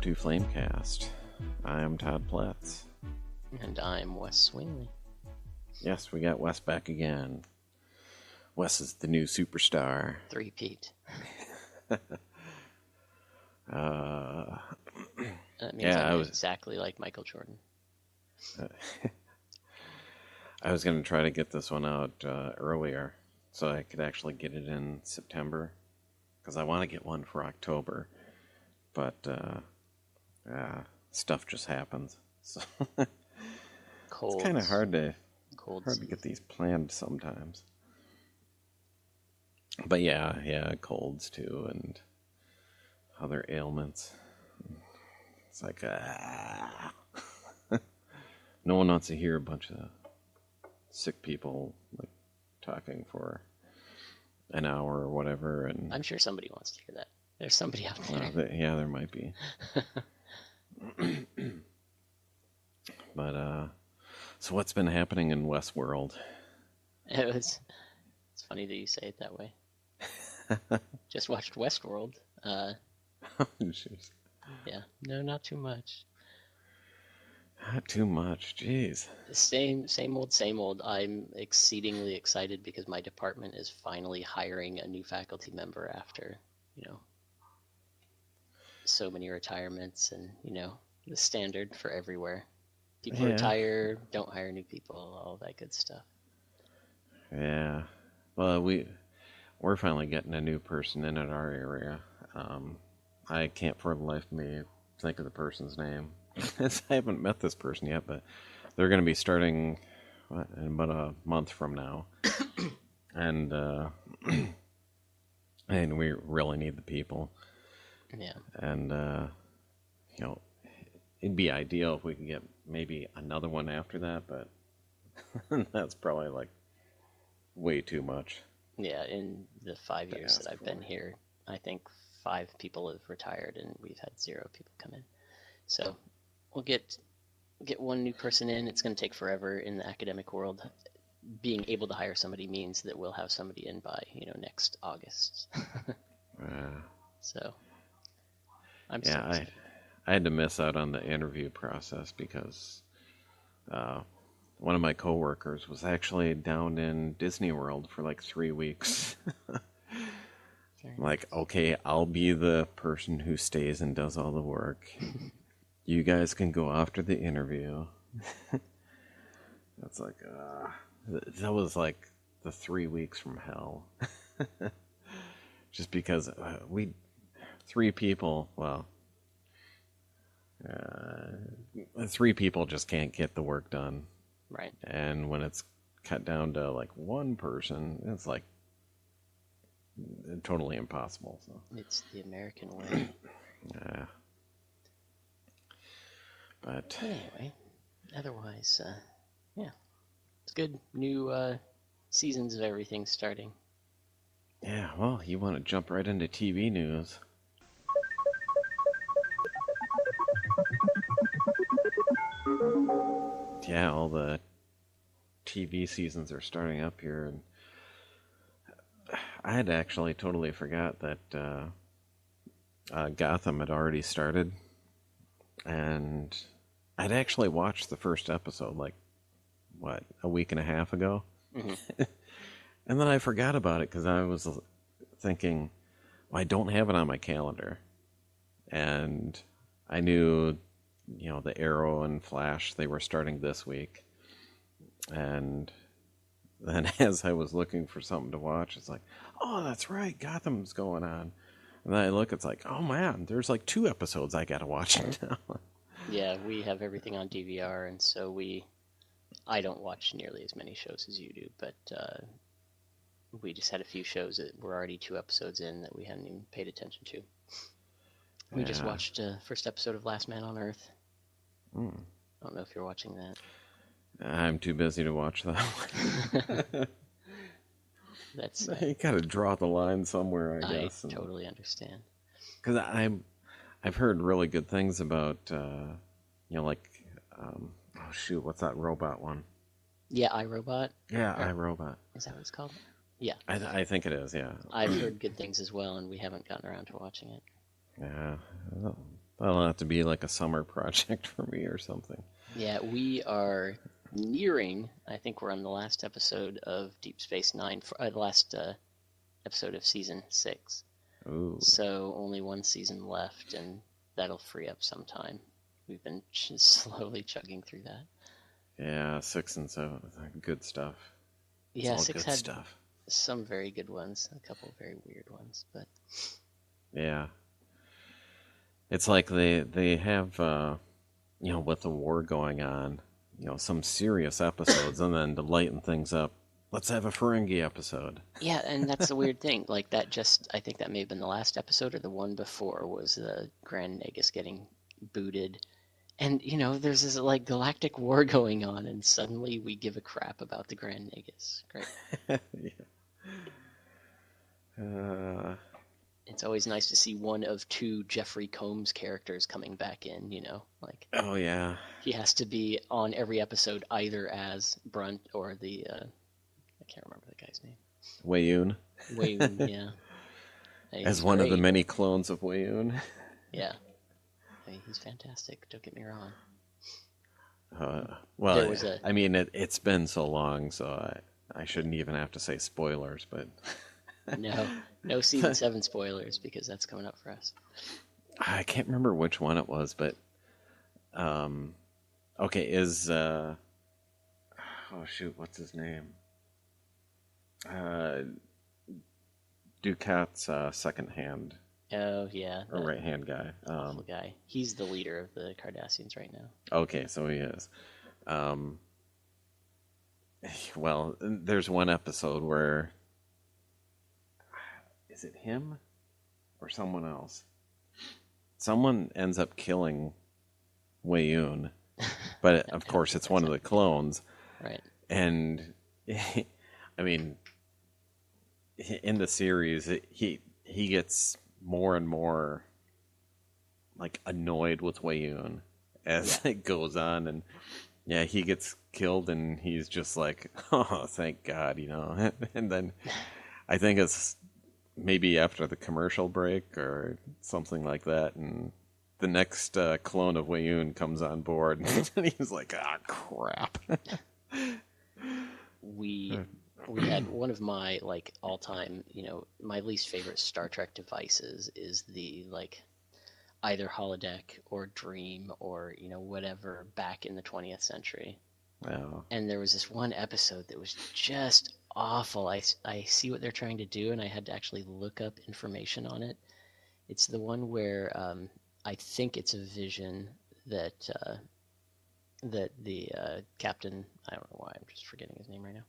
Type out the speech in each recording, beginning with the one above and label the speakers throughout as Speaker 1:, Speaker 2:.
Speaker 1: to Flamecast. I am Todd Platts.
Speaker 2: And I'm Wes Swingley.
Speaker 1: Yes, we got Wes back again. Wes is the new superstar.
Speaker 2: Three-peat.
Speaker 1: That
Speaker 2: means I'm exactly like Michael Jordan.
Speaker 1: I was going to try to get this one out earlier so I could actually get it in September, because I want to get one for October, but stuff just happens. So it's kind of hard to get these planned sometimes. But yeah, colds too, and other ailments. It's like, no one wants to hear a bunch of sick people like talking for an hour or whatever. And
Speaker 2: I'm sure somebody wants to hear that. There's somebody out there.
Speaker 1: There might be. But so what's been happening in Westworld?
Speaker 2: It's funny that you say it that way. Just watched Westworld. Yeah, no, not too much.
Speaker 1: Not too much, jeez.
Speaker 2: Same old. I'm exceedingly excited because my department is finally hiring a new faculty member after, so many retirements and, the standard for everywhere. People retire, don't hire new people, all that good stuff.
Speaker 1: Yeah. Well, we're finally getting a new person in at our area. I can't for the life of me think of the person's name. I haven't met this person yet, but they're going to be starting in about a month from now. And and we really need the people.
Speaker 2: Yeah.
Speaker 1: And, it'd be ideal if we could get maybe another one after that, but that's probably like way too much.
Speaker 2: Yeah, in the 5 years that I've been here, I think 5 people have retired and we've had 0 people come in. So we'll get one new person in. It's going to take forever in the academic world. Being able to hire somebody means that we'll have somebody in by, next August. So I'm so excited.
Speaker 1: I had to miss out on the interview process because one of my coworkers was actually down in Disney World for like 3 weeks. Like, okay, I'll be the person who stays and does all the work. You guys can go after the interview. That's like, that was like the 3 weeks from hell. Just because 3 people, 3 people just can't get the work done.
Speaker 2: Right.
Speaker 1: And when it's cut down to like 1 person, it's like totally impossible. So
Speaker 2: it's the American way.
Speaker 1: Yeah. But
Speaker 2: anyway, otherwise, it's good. New seasons of everything starting.
Speaker 1: Yeah, well, you want to jump right into TV news. Yeah, all the TV seasons are starting up here, and I had actually totally forgot that Gotham had already started, and I'd actually watched the first episode like, a week and a half ago? Mm-hmm. And then I forgot about it because I was thinking, I don't have it on my calendar. And I knew, the Arrow and Flash, they were starting this week. And then as I was looking for something to watch, it's like, oh, that's right, Gotham's going on. And then I look, it's like, oh man, there's like 2 episodes I gotta watch now.
Speaker 2: Yeah, we have everything on DVR, and so I don't watch nearly as many shows as you do, but we just had a few shows that were already 2 episodes in that we hadn't even paid attention to. We just watched first episode of Last Man on Earth. I don't know if you're watching that.
Speaker 1: I'm too busy to watch that one.
Speaker 2: That's
Speaker 1: you gotta draw the line somewhere, I guess.
Speaker 2: I totally understand.
Speaker 1: Because I've heard really good things about, what's that robot one?
Speaker 2: Yeah, iRobot.
Speaker 1: Yeah, iRobot.
Speaker 2: Is that what it's called? Yeah.
Speaker 1: I think it is, yeah.
Speaker 2: I've heard good things as well, and we haven't gotten around to watching it.
Speaker 1: Yeah. That'll have to be like a summer project for me or something.
Speaker 2: Yeah, we are nearing. I think we're on the last episode of Deep Space Nine, the last episode of season 6.
Speaker 1: Ooh.
Speaker 2: So only one season left, and that'll free up some time. We've been slowly chugging through that.
Speaker 1: Yeah, 6 and 7, good stuff. It's
Speaker 2: Yeah,
Speaker 1: all
Speaker 2: 6
Speaker 1: good
Speaker 2: had
Speaker 1: stuff.
Speaker 2: some very good ones, a couple very weird ones, but
Speaker 1: Yeah, it's like they have with the war going on, some serious episodes, and then to lighten things up, let's have a Ferengi episode.
Speaker 2: yeah, and that's the weird thing. Like that, I think that may have been the last episode or the one before was the Grand Nagus getting booted. And, there's this like galactic war going on, and suddenly we give a crap about the Grand Nagus. Great.
Speaker 1: Yeah.
Speaker 2: It's always nice to see one of 2 Jeffrey Combs characters coming back in, like.
Speaker 1: Oh yeah.
Speaker 2: He has to be on every episode either as Brunt or the I can't remember the guy's name.
Speaker 1: Weyoun.
Speaker 2: Weyoun, yeah.
Speaker 1: As one of the many clones of Weyoun.
Speaker 2: Yeah. He's fantastic, don't get me wrong.
Speaker 1: Well, I mean, it's been so long, so I shouldn't even have to say spoilers, but...
Speaker 2: No season 7 spoilers, because that's coming up for us.
Speaker 1: I can't remember which one it was, but... okay, is... oh, shoot, what's his name? Ducat's second hand.
Speaker 2: Oh, yeah.
Speaker 1: Or right-hand guy.
Speaker 2: Awful guy. He's the leader of the Cardassians right now.
Speaker 1: Okay, so he is. Well, there's one episode where... Is it him? Or someone else? Someone ends up killing Weyoun. But, of course, it's one of the clones.
Speaker 2: Right.
Speaker 1: And, I mean... In the series, he gets more and more like annoyed with Weyoun as it goes on, and he gets killed, and he's just like, oh, thank God, And then I think it's maybe after the commercial break or something like that, and the next clone of Weyoun comes on board, and he's like, ah, crap.
Speaker 2: We had one of my like all-time, my least favorite Star Trek devices is the like either holodeck or dream or whatever back in the 20th century.
Speaker 1: Wow.
Speaker 2: And there was this one episode that was just awful. I see what they're trying to do, and I had to actually look up information on it. It's the one where I think it's a vision that the captain, I don't know why I'm just forgetting his name right now.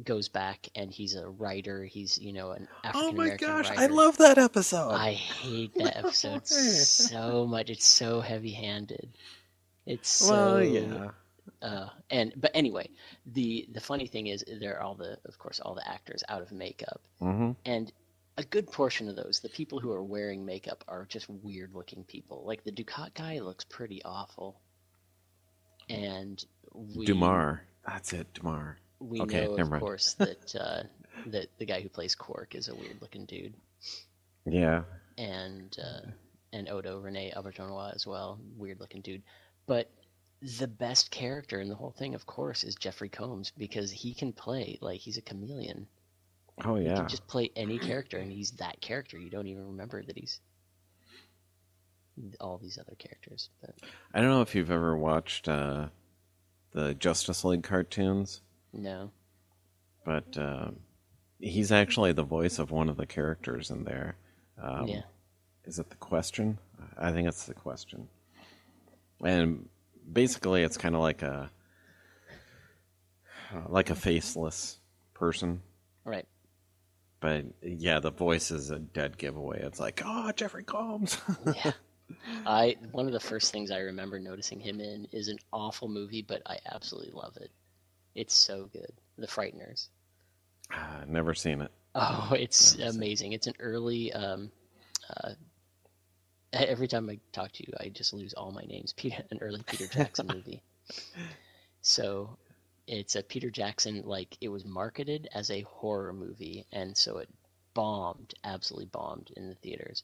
Speaker 2: Goes back, and he's a writer. He's an African American writer.
Speaker 1: I love that episode.
Speaker 2: I hate that episode so much. It's so heavy-handed. It's so but anyway, the funny thing is they're all the actors out of makeup, and a good portion of those, the people who are wearing makeup, are just weird-looking people. Like the Ducat guy looks pretty awful, and
Speaker 1: Dumar. That's it, Damar.
Speaker 2: We know, of course, that that the guy who plays Quark is a weird-looking dude.
Speaker 1: Yeah.
Speaker 2: And Odo, Rene Auberjonois as well, weird-looking dude. But the best character in the whole thing, of course, is Jeffrey Combs, because he can play, like, he's a chameleon.
Speaker 1: Oh, yeah.
Speaker 2: He can just play any character, and he's that character. You don't even remember that he's all these other characters. But
Speaker 1: I don't know if you've ever watched... the Justice League cartoons.
Speaker 2: No.
Speaker 1: But he's actually the voice of one of the characters in there. Is it The Question? I think it's The Question. And basically it's kind of like a faceless person.
Speaker 2: Right.
Speaker 1: But yeah, the voice is a dead giveaway. It's like, oh, Jeffrey Combs.
Speaker 2: Yeah. One of the first things I remember noticing him in is an awful movie, but I absolutely love it. It's so good. The Frighteners.
Speaker 1: Never seen it.
Speaker 2: Oh, it's amazing. It's an early... every time I talk to you, I just lose all my names. An early Peter Jackson movie. So it's a Peter Jackson, like, it was marketed as a horror movie, and so it bombed, absolutely bombed in the theaters.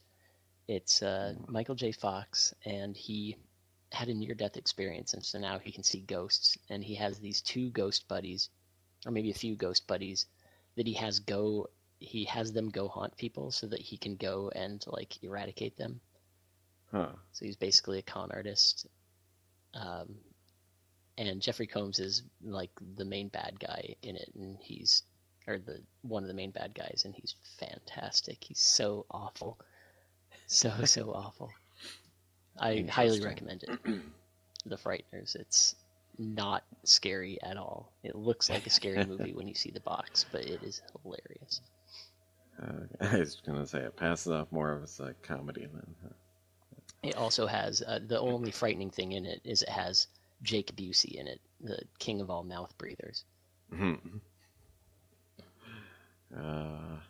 Speaker 2: It's Michael J. Fox, and he had a near-death experience, and so now he can see ghosts. And he has these two ghost buddies, or maybe a few ghost buddies, that he has go. He has them go haunt people so that he can go and like eradicate them.
Speaker 1: Huh.
Speaker 2: So he's basically a con artist. Um, and Jeffrey Combs is like the main bad guy in it, and he's or the one of the main bad guys, and he's fantastic. He's so awful, so awful. I highly recommend it. The Frighteners. It's not scary at all. It looks like a scary movie when you see the box, but it is hilarious.
Speaker 1: I was going to say it passes off more of as a comedy than.
Speaker 2: It also has the only frightening thing in it is it has Jake Busey in it, the king of all mouth breathers.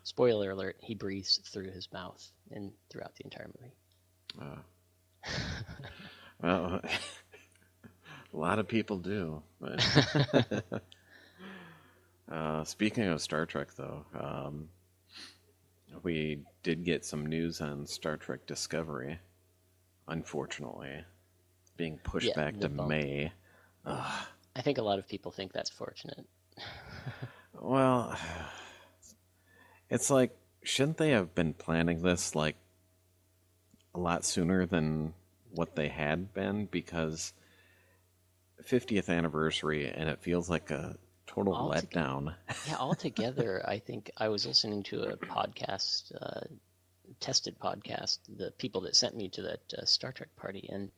Speaker 2: Spoiler alert: he breathes through his mouth and throughout the entire movie.
Speaker 1: Well, a lot of people do. But speaking of Star Trek, though, we did get some news on Star Trek Discovery. Unfortunately, being pushed back to
Speaker 2: bump.
Speaker 1: May.
Speaker 2: I think a lot of people think that's fortunate.
Speaker 1: Well, it's like, shouldn't they have been planning this like a lot sooner than what they had been? Because 50th anniversary, and it feels like a total letdown.
Speaker 2: Yeah, altogether, I think I was listening to a podcast, tested podcast, the people that sent me to that Star Trek party, and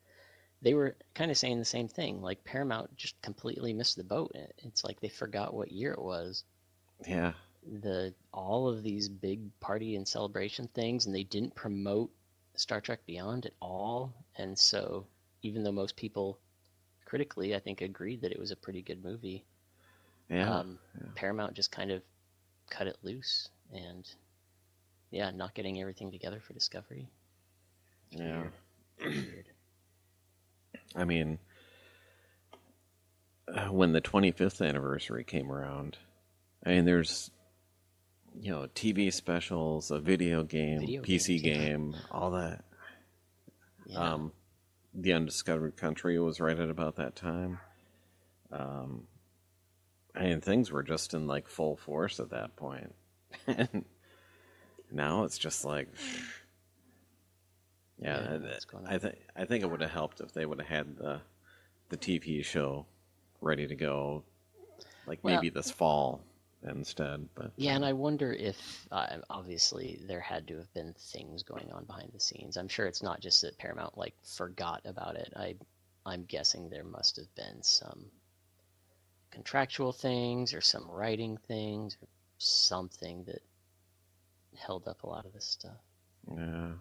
Speaker 2: they were kind of saying the same thing. Like, Paramount just completely missed the boat. It's like they forgot what year it was.
Speaker 1: Yeah.
Speaker 2: All of these big party and celebration things, and they didn't promote Star Trek Beyond at all. And so, even though most people critically, I think, agreed that it was a pretty good movie, Paramount just kind of cut it loose, and not getting everything together for Discovery.
Speaker 1: Yeah.
Speaker 2: Weird.
Speaker 1: I mean, when the 25th anniversary came around, I mean, there's, TV specials, a video game, PC game, all that.
Speaker 2: Yeah.
Speaker 1: The Undiscovered Country was right at about that time. I mean, things were just in like full force at that point. And now it's just like, I think it would have helped if they would have had the TV show ready to go, like maybe this fall instead. But
Speaker 2: and I wonder if obviously there had to have been things going on behind the scenes. I'm sure it's not just that Paramount like forgot about it. I'm guessing there must have been some contractual things or some writing things or something that held up a lot of this stuff.
Speaker 1: Yeah.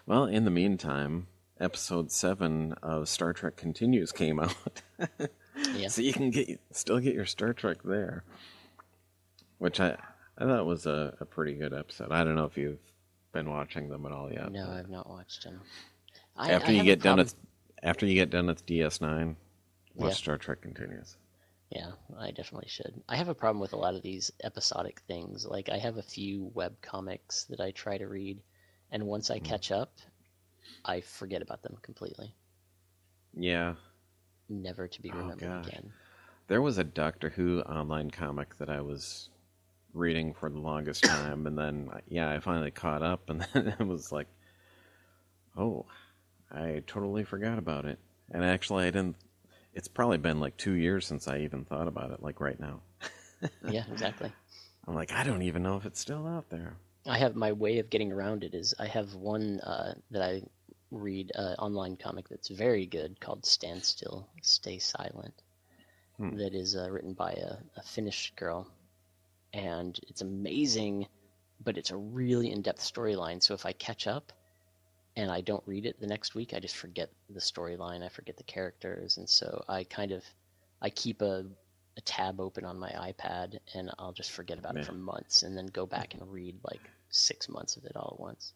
Speaker 1: Well, in the meantime, episode 7 of Star Trek Continues came out. So you can still get your Star Trek there. Which I thought was a pretty good episode. I don't know if you've been watching them at all yet.
Speaker 2: No, I've not watched them.
Speaker 1: After you get done with DS9, watch Star Trek Continues.
Speaker 2: Yeah, I definitely should. I have a problem with a lot of these episodic things. Like, I have a few web comics that I try to read, and once I catch up, I forget about them completely.
Speaker 1: Yeah.
Speaker 2: Never to be remembered again.
Speaker 1: There was a Doctor Who online comic that I was reading for the longest time, and then, I finally caught up, and then it was like, oh, I totally forgot about it. And actually, I didn't. It's probably been like 2 years since I even thought about it, like right now.
Speaker 2: Yeah, exactly.
Speaker 1: I'm like, I don't even know if it's still out there.
Speaker 2: I have my way of getting around it is I have one that I read online comic that's very good called Stand Still, Stay Silent, that is written by a Finnish girl, and it's amazing, but it's a really in-depth storyline. So if I catch up and I don't read it the next week, I just forget the storyline, I forget the characters, and so I keep a tab open on my iPad, and I'll just forget about it for months, and then go back and read like 6 months of it all at once.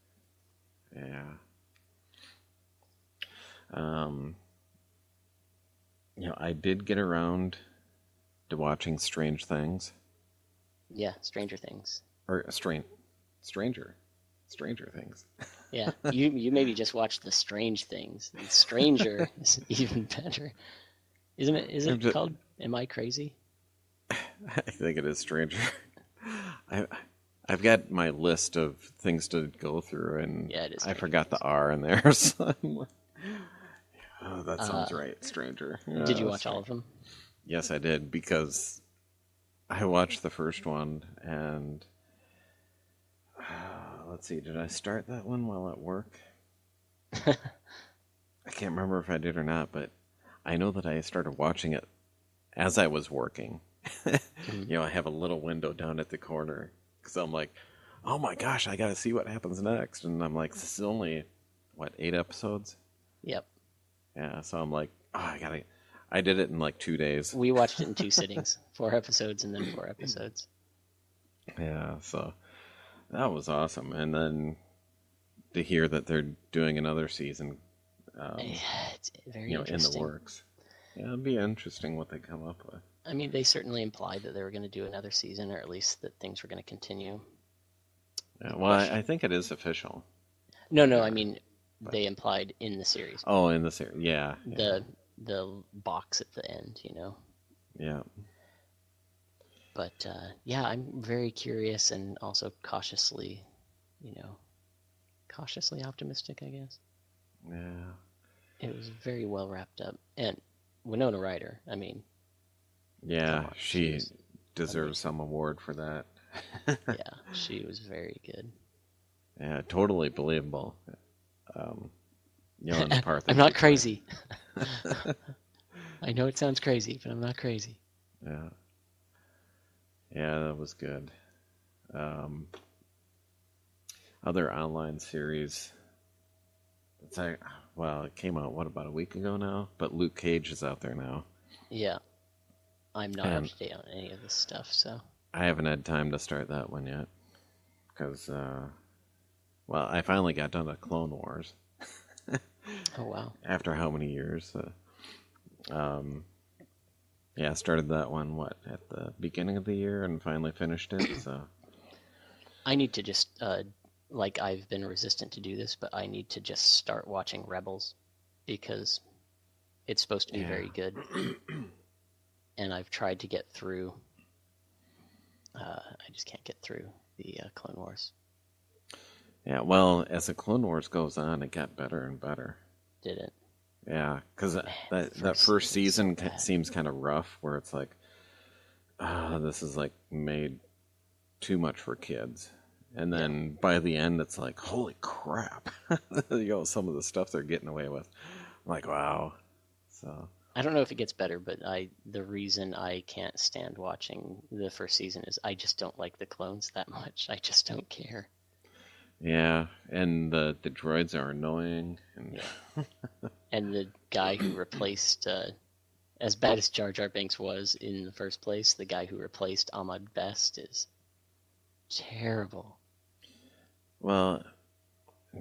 Speaker 1: Yeah. I did get around to watching Strange Things.
Speaker 2: Yeah, Stranger Things.
Speaker 1: Or Stranger Things.
Speaker 2: Yeah, you maybe just watched The Strange Things. And Stranger is even better, isn't it? Isn't
Speaker 1: I'm
Speaker 2: it
Speaker 1: just,
Speaker 2: called Am I Crazy?
Speaker 1: I think it is stranger. I I've got my list of things to go through, and
Speaker 2: Yeah, it is
Speaker 1: I
Speaker 2: Stranger
Speaker 1: forgot the
Speaker 2: Things.
Speaker 1: R in there. So I'm like, oh, that
Speaker 2: Uh,
Speaker 1: sounds right, stranger.
Speaker 2: did you
Speaker 1: Yeah,
Speaker 2: watch all
Speaker 1: strange.
Speaker 2: of them?
Speaker 1: Yes, I did because I watched the first one, and let's see, did I start that one while at work? I can't remember if I did or not, but I know that I started watching it as I was working.
Speaker 2: Mhm.
Speaker 1: I have a little window down at the corner because I'm like, oh my gosh, I got to see what happens next. And I'm like, this is only, what, 8 episodes?
Speaker 2: Yep.
Speaker 1: Yeah, so I'm like, oh, I got to. I did it in like 2 days.
Speaker 2: We watched it in 2 sittings, 4 episodes and then 4 episodes.
Speaker 1: Yeah, so that was awesome. And then to hear that they're doing another season, um,
Speaker 2: It's very
Speaker 1: in the
Speaker 2: interesting.
Speaker 1: works. Yeah, it'd be interesting what they come up with.
Speaker 2: I mean, they certainly implied that they were going to do another season, or at least that things were going to continue.
Speaker 1: Yeah,
Speaker 2: The
Speaker 1: well, I
Speaker 2: question.
Speaker 1: think it is official.
Speaker 2: No, I
Speaker 1: There,
Speaker 2: mean,
Speaker 1: but
Speaker 2: they implied in the series.
Speaker 1: oh, in the series, yeah, yeah,
Speaker 2: The box at the end.
Speaker 1: yeah.
Speaker 2: But yeah, I'm very curious and also you know, cautiously optimistic, I guess.
Speaker 1: Yeah.
Speaker 2: It was very well wrapped up. And Winona Ryder, I mean, come
Speaker 1: Yeah,
Speaker 2: on, she
Speaker 1: she
Speaker 2: was
Speaker 1: deserves
Speaker 2: amazing.
Speaker 1: some award for that.
Speaker 2: Yeah, she was very good.
Speaker 1: Yeah, totally believable. Um, in the part
Speaker 2: I'm
Speaker 1: that she
Speaker 2: not
Speaker 1: played.
Speaker 2: crazy. I know it sounds crazy, but I'm not crazy.
Speaker 1: Yeah, yeah, that was good. Um, Other online series. It's like, well, it came out what about a week ago now? But Luke Cage is out there now,
Speaker 2: Yeah, I'm not up
Speaker 1: and
Speaker 2: to date on any of this stuff, so.
Speaker 1: I haven't had time to start that one yet because, well, I finally got done with Clone Wars
Speaker 2: Oh, wow.
Speaker 1: after how many years? Um, Yeah, I started that one what at the beginning of the year and finally finished it. So
Speaker 2: I need to just, like, I've been resistant to do this, but I need to just start watching Rebels because it's supposed to be
Speaker 1: yeah,
Speaker 2: very good, and I've tried to get through. I just can't get through the Clone Wars.
Speaker 1: yeah. Well, as the Clone Wars goes on, it got better and better.
Speaker 2: Did it?
Speaker 1: Yeah, because
Speaker 2: Man,
Speaker 1: that
Speaker 2: first
Speaker 1: first
Speaker 2: season was so
Speaker 1: season
Speaker 2: bad.
Speaker 1: seems kind of rough, where it's like, ah, this is like made too much for kids, and
Speaker 2: Yeah.
Speaker 1: then by the end, it's like, holy crap, some of the stuff they're getting away with. I'm like, wow. So
Speaker 2: I don't know if it gets better, but the reason I can't stand watching the first season is I just don't like the clones that much. I just don't care.
Speaker 1: yeah, and the droids are annoying, and
Speaker 2: Yeah. And the guy who replaced, as bad as Jar Jar Binks was in the first place, the guy who replaced Ahmad Best is terrible.
Speaker 1: well,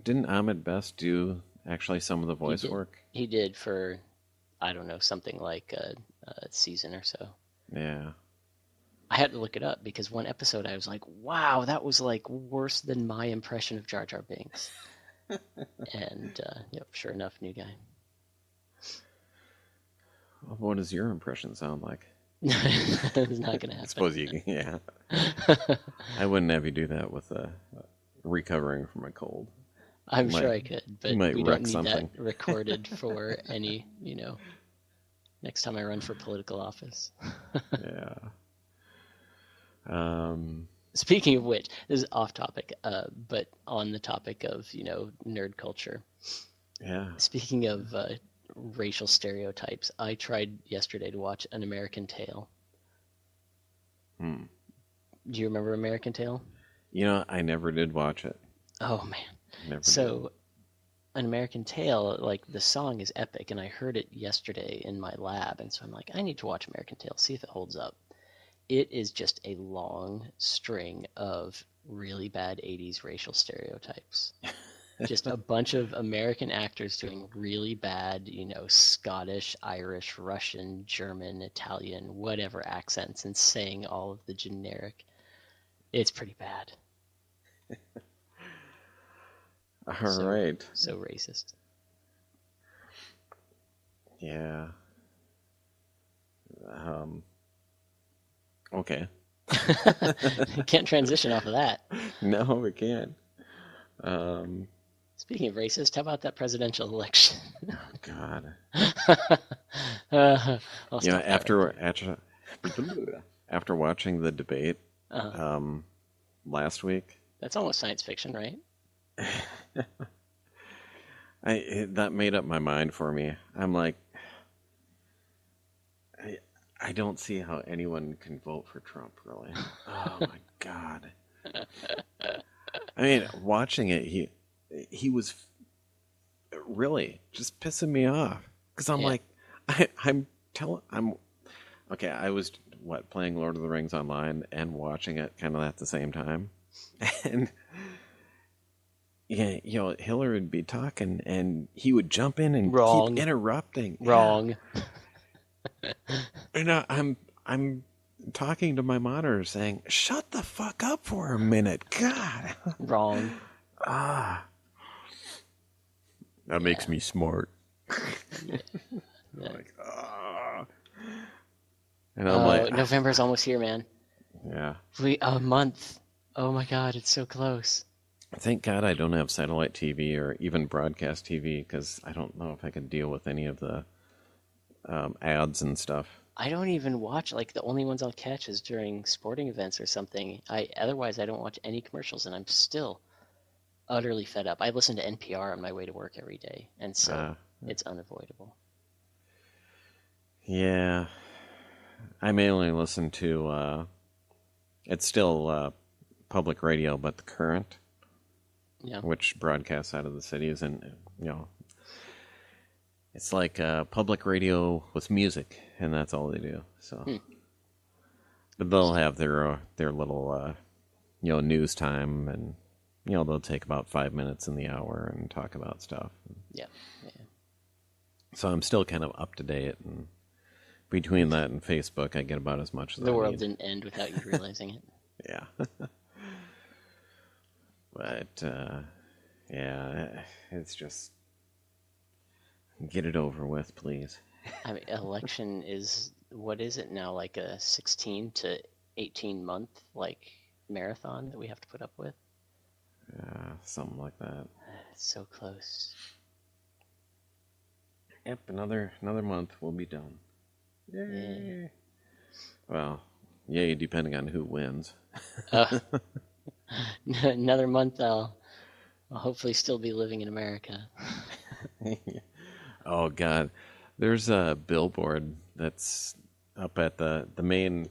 Speaker 1: didn't Ahmed Best do actually some of the
Speaker 2: He
Speaker 1: voice
Speaker 2: did.
Speaker 1: work?
Speaker 2: He did for, I don't know, something like a season or so.
Speaker 1: Yeah.
Speaker 2: I had to look it up because one episode I was like, wow, that was like worse than my impression of Jar Jar Binks. And yep, sure enough, new guy.
Speaker 1: What does your impression sound like?
Speaker 2: It's not going to
Speaker 1: I
Speaker 2: happen.
Speaker 1: suppose you can, yeah. I wouldn't have you do that with recovering from a cold.
Speaker 2: I'm
Speaker 1: You
Speaker 2: sure
Speaker 1: might
Speaker 2: I could,
Speaker 1: you
Speaker 2: but
Speaker 1: might
Speaker 2: we don't
Speaker 1: wreck
Speaker 2: need that
Speaker 1: something.
Speaker 2: recorded for any, next time I run for political office.
Speaker 1: Yeah. Um,
Speaker 2: Speaking of which, this is off topic, but on the topic of, nerd culture.
Speaker 1: yeah.
Speaker 2: Speaking of racial stereotypes, I tried yesterday to watch An American Tail.
Speaker 1: Hmm.
Speaker 2: Do you remember American Tail?
Speaker 1: I never did watch it.
Speaker 2: Oh man.
Speaker 1: Never did.
Speaker 2: So An American Tail, like the song is epic, and I heard it yesterday in my lab, and so I'm like, I need to watch American Tail, see if it holds up. It is just a long string of really bad 80s racial stereotypes. Just a bunch of American actors doing really bad, Scottish, Irish, Russian, German, Italian, whatever accents and saying all of the generic. It's pretty bad.
Speaker 1: All right.
Speaker 2: So racist.
Speaker 1: Yeah. Okay.
Speaker 2: Can't transition off of that.
Speaker 1: No, we can't.
Speaker 2: Speaking of racist, how about that presidential election?
Speaker 1: God.
Speaker 2: I'll
Speaker 1: You know,
Speaker 2: stop that right
Speaker 1: after watching the debate
Speaker 2: there.
Speaker 1: last week,
Speaker 2: That's almost science fiction, right?
Speaker 1: that made up my mind for me. I'm like, I don't see how anyone can vote for Trump, really. Oh my God. I mean, watching it, he was really just pissing me off because I'm
Speaker 2: Yeah.
Speaker 1: like, I'm okay. I was playing Lord of the Rings online and watching it kind of at the same time, and yeah, Hillary would be talking and he would jump in and
Speaker 2: Wrong.
Speaker 1: keep interrupting.
Speaker 2: Wrong.
Speaker 1: Yeah. And I'm talking to my monitor saying, "Shut the fuck up for a minute, God."
Speaker 2: Wrong.
Speaker 1: That makes me smart.
Speaker 2: Yeah.
Speaker 1: Like, and I'm like,
Speaker 2: November's almost here, man.
Speaker 1: yeah.
Speaker 2: A month. Oh my God, it's so close.
Speaker 1: Thank God I don't have satellite TV or even broadcast TV because I don't know if I can deal with any of the ads and stuff.
Speaker 2: I don't even watch, like, the only ones I'll catch is during sporting events or something. Otherwise I don't watch any commercials, and I'm still utterly fed up. I listen to NPR on my way to work every day, and so it's unavoidable.
Speaker 1: Yeah. I mainly listen to, it's still public radio, but the Current, which broadcasts out of the cities, and, it's like public radio with music, and that's all they do. So, but they'll have their little, news time, and they'll take about 5 minutes in the hour and talk about stuff.
Speaker 2: Yeah.
Speaker 1: So I'm still kind of up to date, and between that and Facebook, I get about as much as
Speaker 2: the
Speaker 1: I
Speaker 2: world
Speaker 1: need.
Speaker 2: didn't end without you realizing it.
Speaker 1: Yeah. But yeah, it's just get it over with, please.
Speaker 2: I mean, election is, what is it now, like a 16 to 18 month marathon that we have to put up with?
Speaker 1: Something like that.
Speaker 2: It's so close.
Speaker 1: Yep, another month we'll be done. Yay! Yeah. Well, yay, depending on who wins.
Speaker 2: Another month, I'll hopefully still be living in America.
Speaker 1: Oh God, there's a billboard that's up at the main,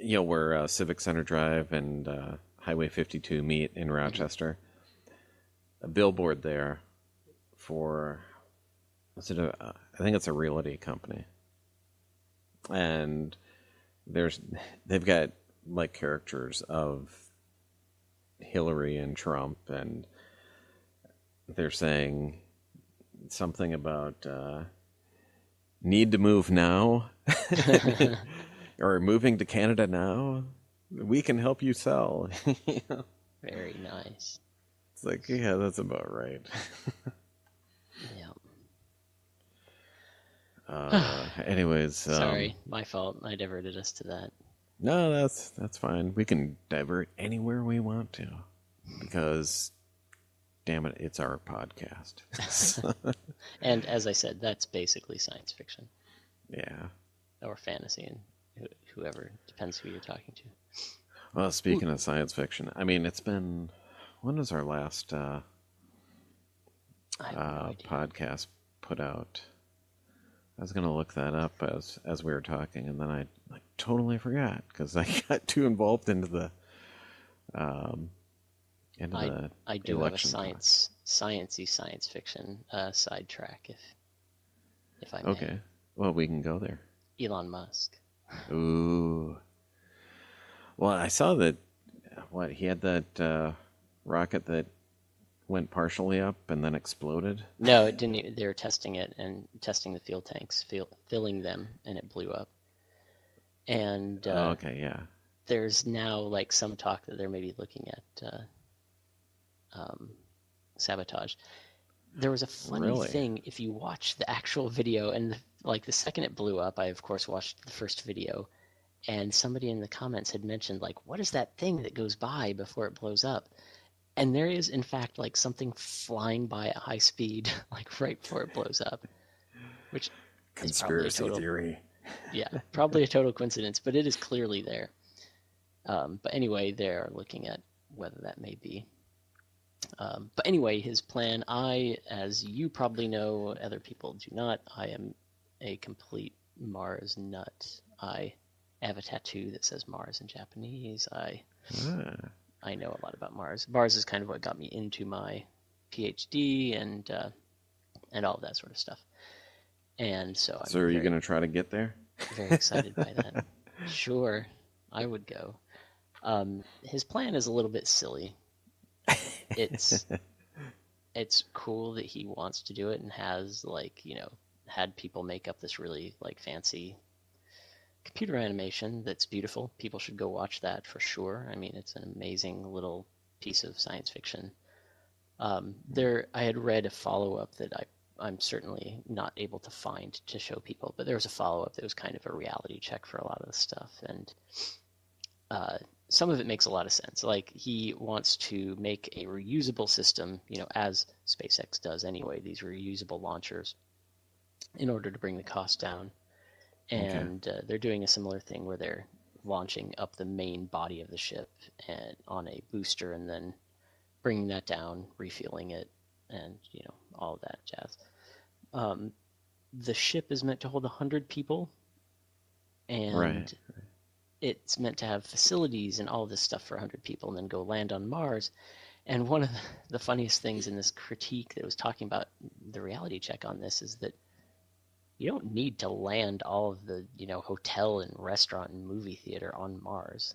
Speaker 1: where Civic Center Drive and Highway 52 meet in Rochester. A billboard there for, I think it's a realty company, and they've got like characters of Hillary and Trump, and they're saying something about need to move now or moving to Canada now. We can help you sell.
Speaker 2: Very nice.
Speaker 1: It's like, yeah, that's about right.
Speaker 2: Yeah.
Speaker 1: Anyways,
Speaker 2: sorry, my fault. I diverted us to that.
Speaker 1: No, that's fine. We can divert anywhere we want to because, damn it, it's our podcast.
Speaker 2: And as I said, that's basically science fiction.
Speaker 1: Yeah.
Speaker 2: Or fantasy, and whoever, depends who you're talking to.
Speaker 1: Well, speaking of science fiction, I mean, it's been, when was our last podcast put out? I was going to look that up as we were talking, and then I totally forgot because I got too involved into the
Speaker 2: I do have a sciencey science fiction sidetrack, if I may.
Speaker 1: Okay, well, we can go there.
Speaker 2: Elon Musk.
Speaker 1: Ooh. Well, I saw that. He had that rocket that went partially up and then exploded?
Speaker 2: No, it didn't. They were testing it and testing the fuel tanks, filling them, and it blew up. And
Speaker 1: okay, yeah.
Speaker 2: There's now some talk that they're maybe looking at sabotaged. There was a funny
Speaker 1: Really?
Speaker 2: thing if you watch the actual video, and the second it blew up, I of course watched the first video, and somebody in the comments had mentioned like, what is that thing that goes by before it blows up? And there is in fact like something flying by at high speed, like right before it blows up, which is probably a
Speaker 1: Conspiracy
Speaker 2: total,
Speaker 1: theory.
Speaker 2: yeah, probably a total coincidence, but it is clearly there. But anyway, they're looking at whether that may be. But anyway, his plan, as you probably know, other people do not, I am a complete Mars nut. I have a tattoo that says Mars in Japanese.
Speaker 1: Ah.
Speaker 2: I know a lot about Mars. Mars is kind of what got me into my PhD and all of that sort of stuff. And so
Speaker 1: So
Speaker 2: I'm
Speaker 1: are you going to try to get there?
Speaker 2: very excited by that. Sure, I would go. His plan is a little bit silly. It's it's cool that he wants to do it and has had people make up this really fancy computer animation that's beautiful. People should go watch that for sure. I mean, it's an amazing little piece of science fiction. I had read a follow-up that I'm certainly not able to find to show people, but there was a follow-up that was kind of a reality check for a lot of the stuff, and some of it makes a lot of sense. Like, he wants to make a reusable system, as SpaceX does anyway, these reusable launchers, in order to bring the cost down. And they're doing a similar thing where they're launching up the main body of the ship and on a booster, and then bringing that down, refueling it, and all of that jazz. The ship is meant to hold 100 people, and
Speaker 1: Right.
Speaker 2: it's meant to have facilities and all this stuff for 100 people, and then go land on Mars. And one of the funniest things in this critique that was talking about the reality check on this is that you don't need to land all of the hotel and restaurant and movie theater on Mars.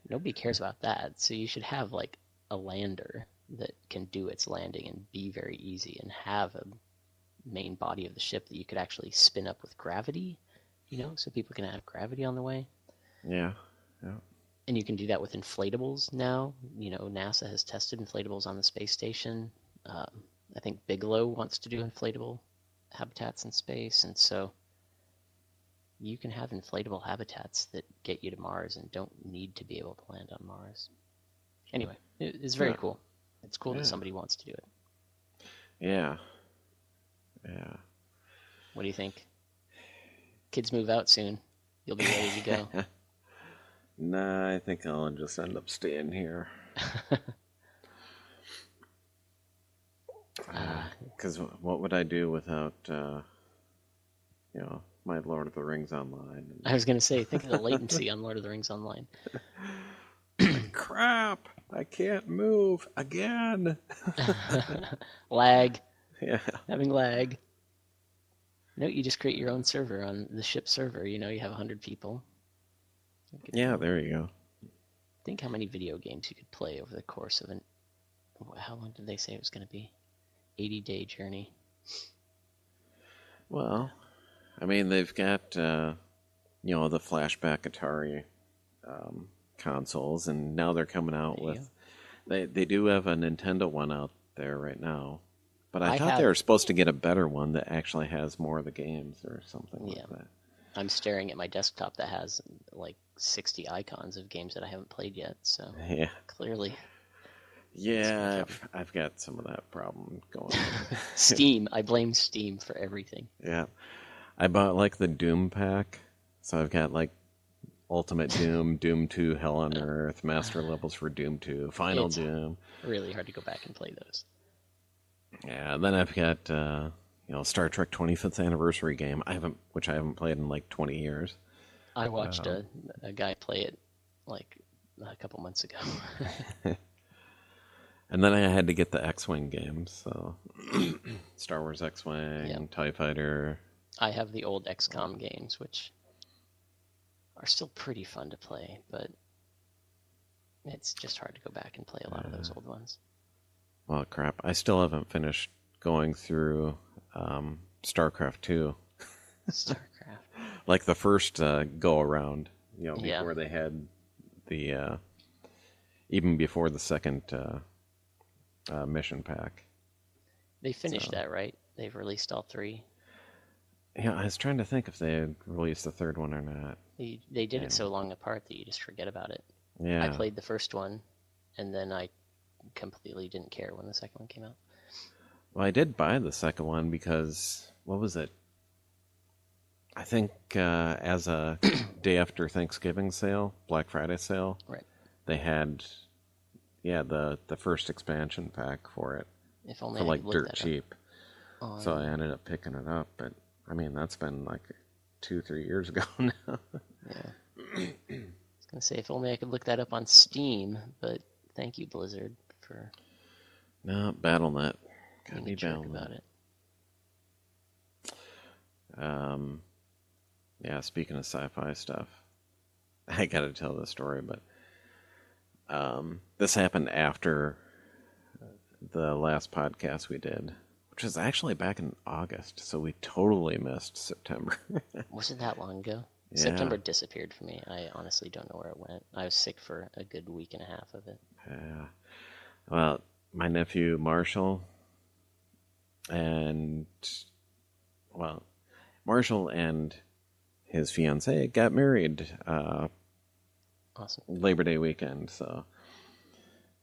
Speaker 2: Nobody cares about that. So you should have like a lander that can do its landing and be very easy, and have a main body of the ship that you could actually spin up with gravity, so people can have gravity on the way.
Speaker 1: Yeah. Yeah.
Speaker 2: And you can do that with inflatables now. NASA has tested inflatables on the space station. I think Bigelow wants to do inflatable habitats in space, and so you can have inflatable habitats that get you to Mars and don't need to be able to land on Mars. Anyway, it's very cool. It's cool that somebody wants to do it.
Speaker 1: Yeah. Yeah.
Speaker 2: What do you think? Kids move out soon. You'll be ready to go.
Speaker 1: Nah, I think I'll just end up staying here. Because what would I do without, my Lord of the Rings online?
Speaker 2: I was going to say, think of the latency on Lord of the Rings Online.
Speaker 1: Crap! I can't move again.
Speaker 2: Lag.
Speaker 1: Yeah.
Speaker 2: Having lag. No, you just create your own server on the ship server. You have 100 people.
Speaker 1: Yeah, there you go.
Speaker 2: Think how many video games you could play over the course of how long did they say it was going to be? 80-day journey.
Speaker 1: Well, I mean, they've got, the flashback Atari consoles, and now they're coming out with... They do have a Nintendo one out there right now. But I thought they were supposed to get a better one that actually has more of the games or something like that.
Speaker 2: I'm staring at my desktop that has like 60 icons of games that I haven't played yet, so clearly...
Speaker 1: Yeah, I've got some of that problem going on.
Speaker 2: Steam. I blame Steam for everything.
Speaker 1: Yeah. I bought like the Doom pack. So I've got like Ultimate Doom, Doom 2, Hell on Earth, Master Levels for Doom 2, Final Doom.
Speaker 2: Really hard to go back and play those.
Speaker 1: Yeah, then I've got Star Trek 25th anniversary game. Which I haven't played in like 20 years.
Speaker 2: I watched a guy play it like a couple months ago.
Speaker 1: And then I had to get the X-Wing games, so Star Wars X-Wing, TIE Fighter.
Speaker 2: I have the old XCOM games, which are still pretty fun to play, but it's just hard to go back and play a lot of those old ones.
Speaker 1: Well, crap. I still haven't finished going through StarCraft 2.
Speaker 2: StarCraft.
Speaker 1: Like the first go-around, before they had the... even before the second... mission pack.
Speaker 2: They finished that, right? They've released all 3.
Speaker 1: Yeah, I was trying to think if they had released the third one or not.
Speaker 2: They did it so long apart that you just forget about it.
Speaker 1: Yeah.
Speaker 2: I played the first one, and then I completely didn't care when the second one came out.
Speaker 1: Well, I did buy the second one because, what was it? I think as a day after Thanksgiving sale, Black Friday sale,
Speaker 2: right?
Speaker 1: They had, the first expansion pack for it.
Speaker 2: If only
Speaker 1: for
Speaker 2: I
Speaker 1: like
Speaker 2: could look
Speaker 1: dirt
Speaker 2: that
Speaker 1: cheap. So I ended up picking it up, but I mean that's been like 2-3 years ago now.
Speaker 2: Yeah. I was gonna say if only I could look that up on Steam, but thank you, Blizzard, for
Speaker 1: No, BattleNet. Gotta
Speaker 2: being
Speaker 1: be
Speaker 2: a jerk
Speaker 1: BattleNet
Speaker 2: about it.
Speaker 1: Yeah, speaking of sci-fi stuff, I gotta tell this story, but this happened after the last podcast we did, which was actually back in August, so we totally missed September.
Speaker 2: Wasn't that long ago?
Speaker 1: Yeah.
Speaker 2: September disappeared for me. I honestly don't know where it went. I was sick for a good week and a half of it.
Speaker 1: Yeah. Well, my nephew Marshall and his fiancée got married
Speaker 2: Awesome.
Speaker 1: Labor Day weekend, so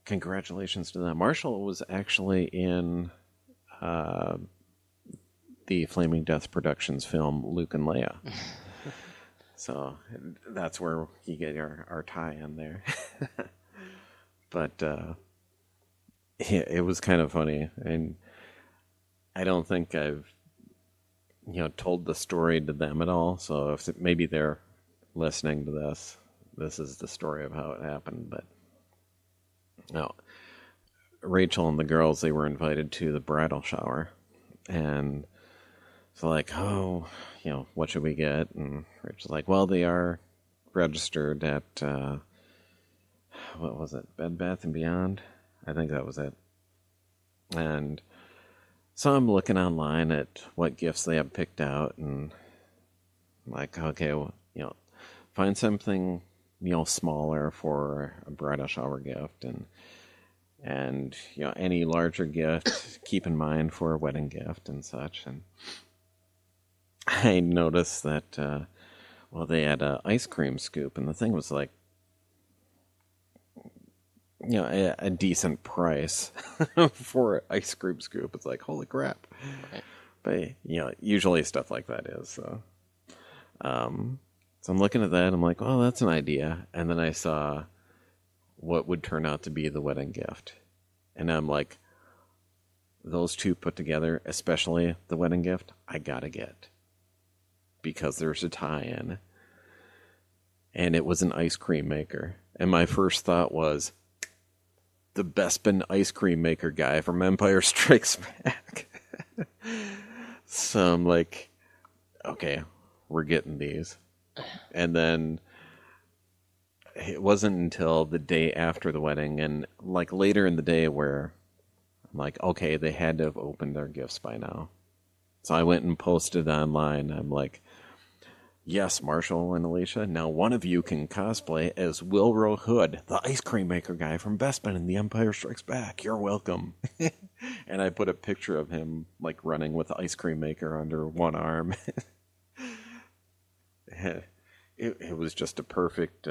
Speaker 1: congratulations to them. Marshall was actually in the Flaming Death Productions film Luke and Leia. So that's where you get our tie-in there. But it was kind of funny, and I don't think I've told the story to them at all. So if maybe they're listening to this, this is the story of how it happened. But no, Rachel and the girls, they were invited to the bridal shower, and so like, oh, what should we get? And Rachel's like, well, they are registered at what was it, Bed Bath and Beyond? I think that was it. And so I'm looking online at what gifts they have picked out, and I'm like, okay, well, find something smaller for a bridal shower gift, and any larger gift keep in mind for a wedding gift and such. And I noticed that they had an ice cream scoop, and the thing was like a decent price for an ice cream scoop. It's like, holy crap.
Speaker 2: Right.
Speaker 1: But usually stuff like that is so. So I'm looking at that, I'm like, well, that's an idea. And then I saw what would turn out to be the wedding gift. And I'm like, those two put together, especially the wedding gift, I gotta get. Because there's a tie-in. And it was an ice cream maker. And my first thought was, the Bespin ice cream maker guy from Empire Strikes Back. So I'm like, okay, we're getting these. And then it wasn't until the day after the wedding and like later in the day where I'm like, okay, they had to have opened their gifts by now. So I went and posted online. I'm like, yes, Marshall and Alicia, now one of you can cosplay as Wilbur Hood, the ice cream maker guy from Bespin in The Empire Strikes Back. You're welcome. And I put a picture of him like running with the ice cream maker under one arm. It was just a perfect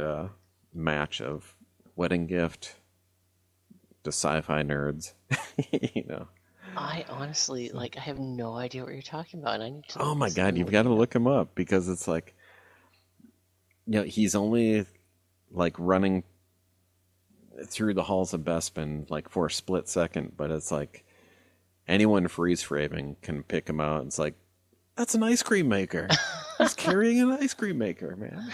Speaker 1: match of wedding gift to sci-fi nerds.
Speaker 2: I honestly, I have no idea what you're talking about. And I need to.
Speaker 1: Oh my god, you've got to look him up because it's like, he's only like running through the halls of Bespin like for a split second, but it's like anyone freeze framing can pick him out. It's like, that's an ice cream maker. He's carrying an ice cream maker, man.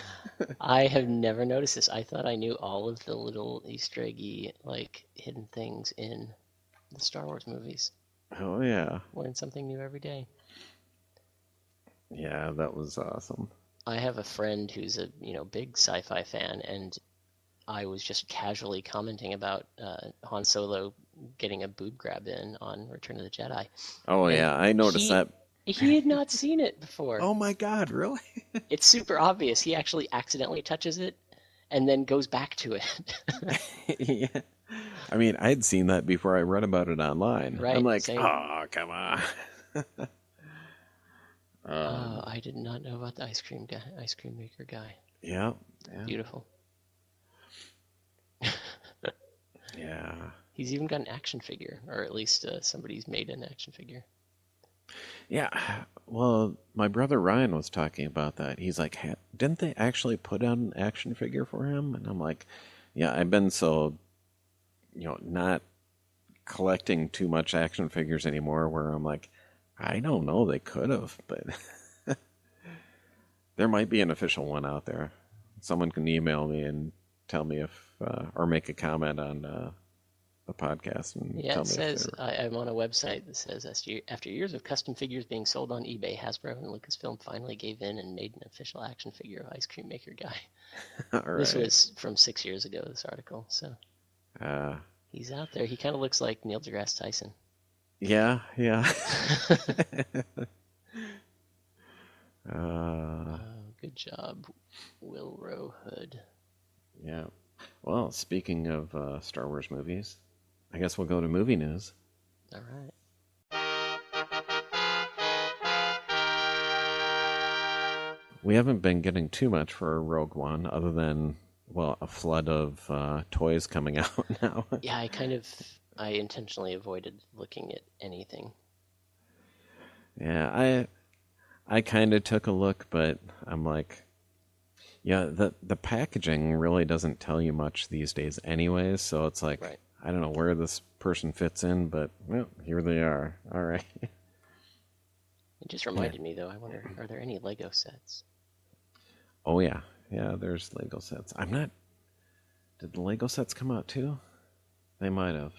Speaker 2: I have never noticed this. I thought I knew all of the little Easter eggy, hidden things in the Star Wars movies.
Speaker 1: Oh, yeah.
Speaker 2: Learn something new every day.
Speaker 1: Yeah, that was awesome.
Speaker 2: I have a friend who's a big sci-fi fan, and I was just casually commenting about Han Solo getting a boob grab in on Return of the Jedi.
Speaker 1: Oh, and yeah, I noticed that.
Speaker 2: He had not seen it before.
Speaker 1: Oh my god, really?
Speaker 2: It's super obvious. He actually accidentally touches it and then goes back to it.
Speaker 1: Yeah. I mean, I'd seen that before I read about it online. I'm
Speaker 2: Right,
Speaker 1: like,
Speaker 2: same.
Speaker 1: oh, come on.
Speaker 2: Oh, I did not know about the ice cream maker guy.
Speaker 1: Yeah, yeah,
Speaker 2: Beautiful.
Speaker 1: yeah.
Speaker 2: He's even got an action figure, or at least somebody's made an action figure.
Speaker 1: Yeah, well, my brother Ryan was talking about that. He's like, didn't they actually put out an action figure for him? And I'm like, yeah, I've been so, not collecting too much action figures anymore where I'm like, I don't know, they could have, but there might be an official one out there. Someone can email me and tell me if, or make a comment on the podcast and
Speaker 2: Yeah,
Speaker 1: tell
Speaker 2: it
Speaker 1: me if
Speaker 2: says
Speaker 1: they're.
Speaker 2: I'm on a website that says after years of custom figures being sold on eBay, Hasbro and Lucasfilm finally gave in and made an official action figure of Ice Cream Maker Guy.
Speaker 1: All
Speaker 2: This
Speaker 1: right.
Speaker 2: was from 6 years ago, this article, so
Speaker 1: Uh,
Speaker 2: he's out there. He kind of looks like Neil deGrasse Tyson.
Speaker 1: yeah, yeah.
Speaker 2: Good job, Will Rowe Hood.
Speaker 1: Yeah. Well, speaking of Star Wars movies, I guess we'll go to movie news.
Speaker 2: All right.
Speaker 1: We haven't been getting too much for Rogue One, other than, well, a flood of toys coming out now.
Speaker 2: Yeah, I intentionally avoided looking at anything.
Speaker 1: Yeah, I kind of took a look, but I'm like, yeah, the packaging really doesn't tell you much these days, anyways. So it's like,
Speaker 2: Right.
Speaker 1: I don't know where this person fits in, but well, here they are. All right.
Speaker 2: It just reminded me, though. I wonder, are there any Lego sets?
Speaker 1: Oh yeah, yeah. There's Lego sets. I'm not. Did the Lego sets come out too? They might have.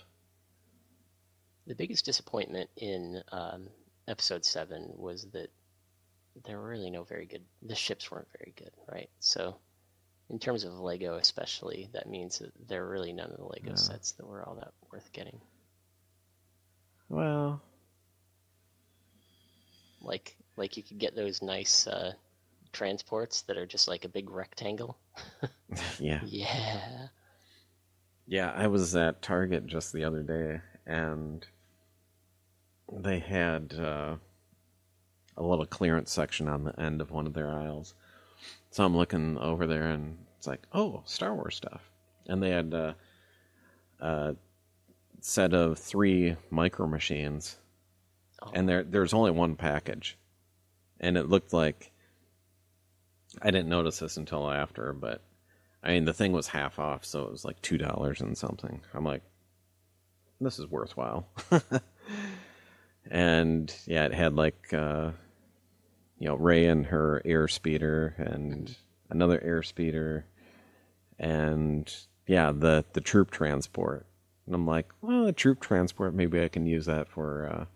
Speaker 2: The biggest disappointment in Episode 7 was that there were really no very good. The ships weren't very good, right? So, in terms of Lego, especially, that means that there are really none of the Lego sets that were all that worth getting.
Speaker 1: Well,
Speaker 2: Like you could get those nice transports that are just like a big rectangle.
Speaker 1: yeah.
Speaker 2: Yeah.
Speaker 1: Yeah, I was at Target just the other day, and they had a little clearance section on the end of one of their aisles. So I'm looking over there, and it's like, oh, Star Wars stuff. And they had a set of 3 micro machines, and there's only one package. And it looked like, I didn't notice this until after, but I mean, the thing was half off, so it was like $2 and something. I'm like, this is worthwhile. And yeah, it had like, Rey and her air speeder and another air speeder, and yeah, the troop transport. And I'm like, well, the troop transport, maybe I can use that for,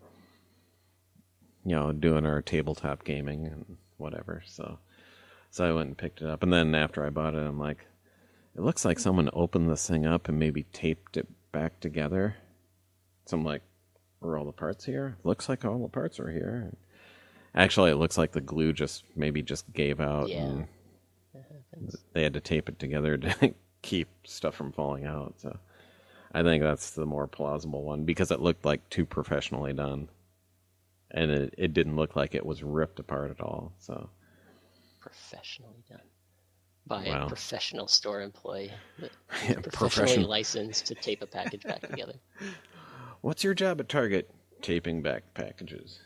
Speaker 1: doing our tabletop gaming and whatever. So I went and picked it up, and then after I bought it, I'm like, it looks like someone opened this thing up and maybe taped it back together. So I'm like, are all the parts here? Looks like all the parts are here. Actually, it looks like the glue just gave out,
Speaker 2: Yeah.
Speaker 1: and they had to tape it together to keep stuff from falling out. So I think that's the more plausible one, because it looked like too professionally done, and it didn't look like it was ripped apart at all. So
Speaker 2: Professionally done by
Speaker 1: Wow.
Speaker 2: a professional store employee that
Speaker 1: Yeah,
Speaker 2: professionally licensed to tape a package back together.
Speaker 1: What's your job at Target? Taping back packages.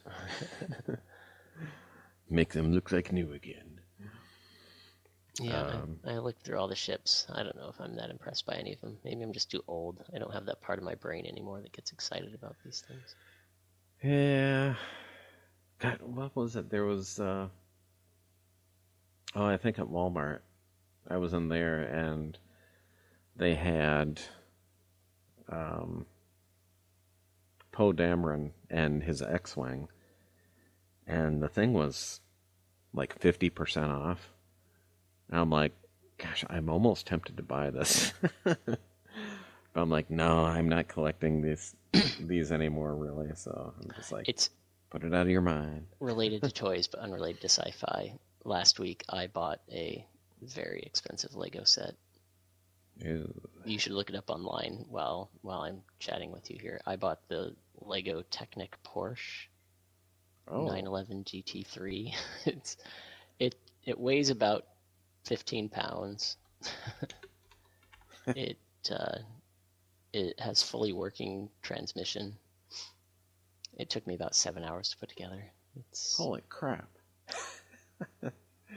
Speaker 1: Make them look like new again.
Speaker 2: Yeah, I looked through all the ships. I don't know if I'm that impressed by any of them. Maybe I'm just too old. I don't have that part of my brain anymore that gets excited about these things.
Speaker 1: Yeah. God, what was it? There was, I think at Walmart. I was in there, and they had Poe Dameron and his X-Wing, and the thing was like 50% off. And I'm like, gosh, I'm almost tempted to buy this. But I'm like, no, I'm not collecting these anymore, really. So I'm just like,
Speaker 2: It's
Speaker 1: put it out of your mind.
Speaker 2: related to toys, but unrelated to sci-fi. Last week, I bought a very expensive Lego set.
Speaker 1: Ew.
Speaker 2: You should look it up online while I'm chatting with you here. I bought the Lego Technic Porsche
Speaker 1: Oh,
Speaker 2: 911 GT3. It's it it weighs about 15 pounds. It uh, it has fully working transmission. It took me about 7 hours to put together.
Speaker 1: holy crap.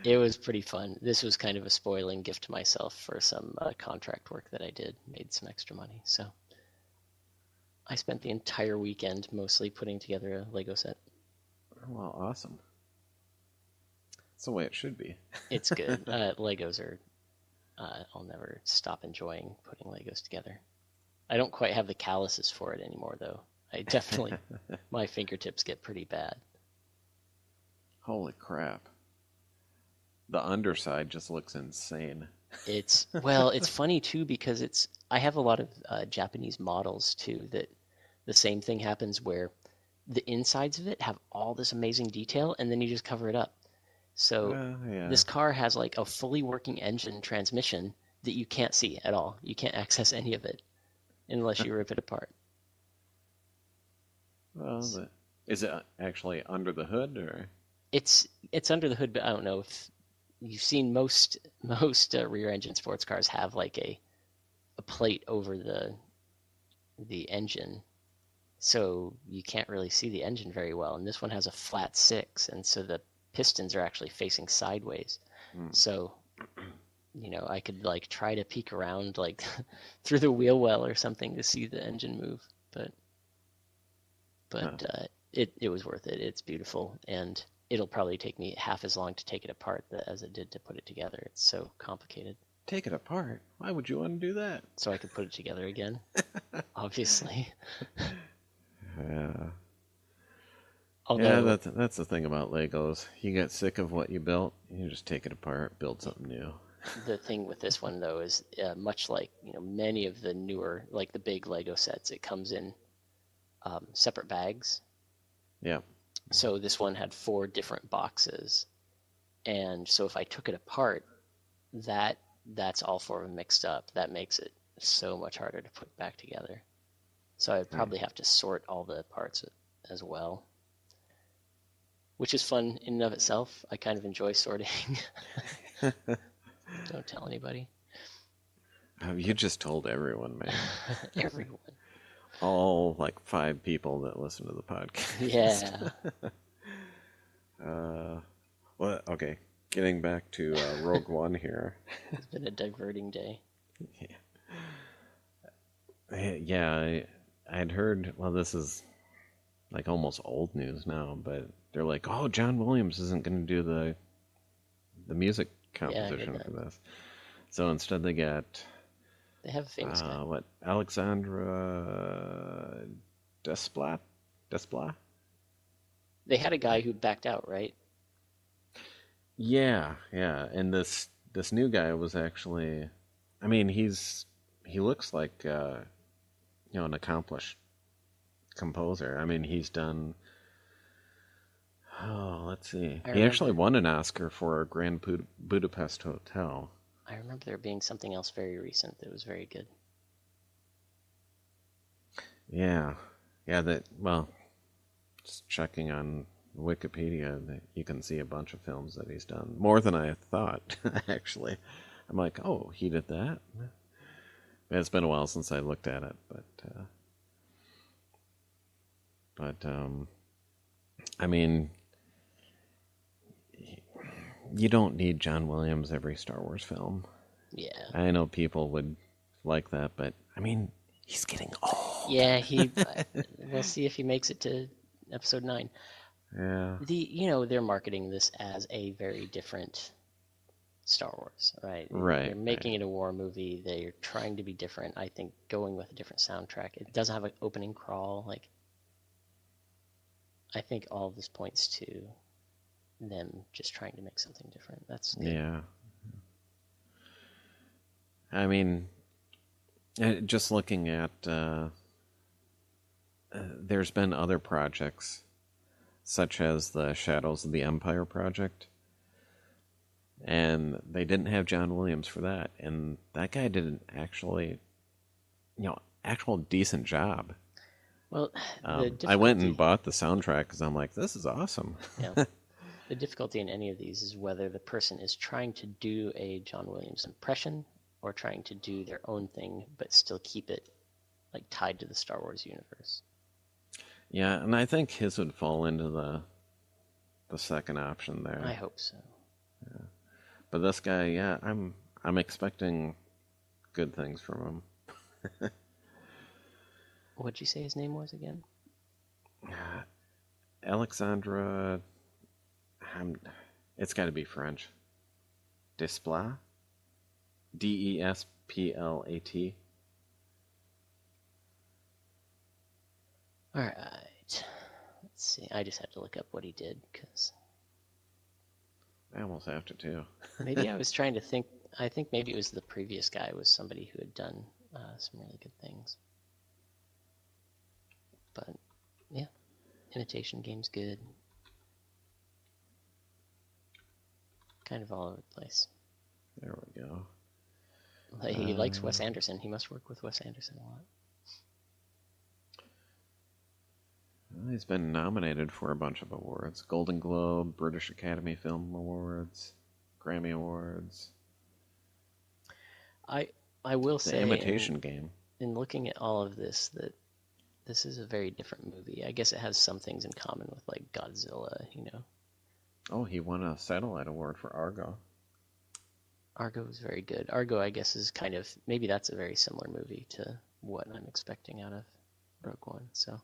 Speaker 2: It was pretty fun. This was kind of a spoiling gift to myself for some contract work that I did. Made some extra money, so I spent the entire weekend mostly putting together a Lego set.
Speaker 1: Well, awesome. That's the way it should be.
Speaker 2: It's good. Legos are. I'll never stop enjoying putting Legos together. I don't quite have the calluses for it anymore, though. I definitely, my fingertips get pretty bad.
Speaker 1: Holy crap. The underside just looks insane.
Speaker 2: It's funny too because I have a lot of Japanese models too that the same thing happens where the insides of it have all this amazing detail and then you just cover it up. So
Speaker 1: Yeah.
Speaker 2: this car has like a fully working engine transmission that you can't see at all. You can't access any of it unless you rip it apart.
Speaker 1: Well, is it actually under the hood or?
Speaker 2: It's under the hood, but I don't know if you've seen most rear engine sports cars have like a plate over the engine, so you can't really see the engine very well. And this one has a flat six, and so the pistons are actually facing sideways. So, I could like try to peek around like through the wheel well or something to see the engine move, but it was worth it. It's beautiful, and it'll probably take me half as long to take it apart as it did to put it together. It's so complicated.
Speaker 1: Take it apart? Why would you want to do that?
Speaker 2: So I could put it together again, obviously.
Speaker 1: Yeah.
Speaker 2: Although,
Speaker 1: Yeah, that's the thing about Legos. You get sick of what you built, you just take it apart, build something new.
Speaker 2: the thing with this one though is much like many of the newer, like the big Lego sets, it comes in separate bags.
Speaker 1: Yeah.
Speaker 2: So this one had 4 different boxes, and so if I took it apart, that's all 4 of them mixed up. That makes it so much harder to put back together. So I'd probably have to sort all the parts as well, which is fun in and of itself. I kind of enjoy sorting. Don't tell anybody.
Speaker 1: You just told everyone, man.
Speaker 2: Everyone.
Speaker 1: All like 5 people that listen to the podcast.
Speaker 2: Yeah.
Speaker 1: Well, okay. Getting back to Rogue One here.
Speaker 2: It's been a diverting day.
Speaker 1: Yeah, I had heard. Well, this is like almost old news now, but they're like, "Oh, John Williams isn't going to do the music composition for this." So instead, they got
Speaker 2: have a famous guy.
Speaker 1: What, Alexandra Desplat?
Speaker 2: They had a guy who backed out, right?
Speaker 1: Yeah, and this new guy was actually, I mean, he looks like an accomplished composer. I mean, he's done. Oh, let's see. He actually won an Oscar for Grand Budapest Hotel.
Speaker 2: I remember there being something else very recent that was very good.
Speaker 1: Yeah, just checking on Wikipedia, that you can see a bunch of films that he's done. More than I thought, actually. I'm like, oh, he did that? It's been a while since I looked at it, but I mean, you don't need John Williams every Star Wars film.
Speaker 2: Yeah.
Speaker 1: I know people would like that, but I mean, he's getting old.
Speaker 2: Yeah, we'll see if he makes it to episode 9.
Speaker 1: Yeah.
Speaker 2: They're marketing this as a very different Star Wars, right?
Speaker 1: Right.
Speaker 2: They're making it a war movie. They're trying to be different. I think going with a different soundtrack. It doesn't have an opening crawl. Like, I think all of this points to them just trying to make something different. That's good.
Speaker 1: Yeah. I mean, just looking at, there's been other projects, such as the Shadows of the Empire project, and they didn't have John Williams for that, and that guy did an actual decent job.
Speaker 2: Well,
Speaker 1: I went and bought the soundtrack because I'm like, this is awesome.
Speaker 2: Yeah. The difficulty in any of these is whether the person is trying to do a John Williams impression or trying to do their own thing, but still keep it like tied to the Star Wars universe.
Speaker 1: Yeah, and I think his would fall into the second option there.
Speaker 2: I hope so.
Speaker 1: Yeah. But this guy, yeah, I'm expecting good things from him.
Speaker 2: What'd you say his name was again?
Speaker 1: Alexandra. It's got to be French. Desplat? Desplat.
Speaker 2: All right. Let's see. I just had to look up what he did because
Speaker 1: I almost have to too.
Speaker 2: maybe I was trying to think. I think maybe it was the previous guy was somebody who had done some really good things. But yeah, Imitation Game's good. Kind of all over the place.
Speaker 1: There we go.
Speaker 2: He likes Wes Anderson. He must work with Wes Anderson a lot.
Speaker 1: Well, he's been nominated for a bunch of awards. Golden Globe, British Academy Film Awards, Grammy Awards.
Speaker 2: I will say,
Speaker 1: Imitation Game.
Speaker 2: In looking at all of this, that this is a very different movie. I guess it has some things in common with like Godzilla, you know.
Speaker 1: Oh, he won a satellite award for Argo.
Speaker 2: Argo is very good. Argo, I guess, is kind of maybe that's a very similar movie to what I'm expecting out of Rogue One. So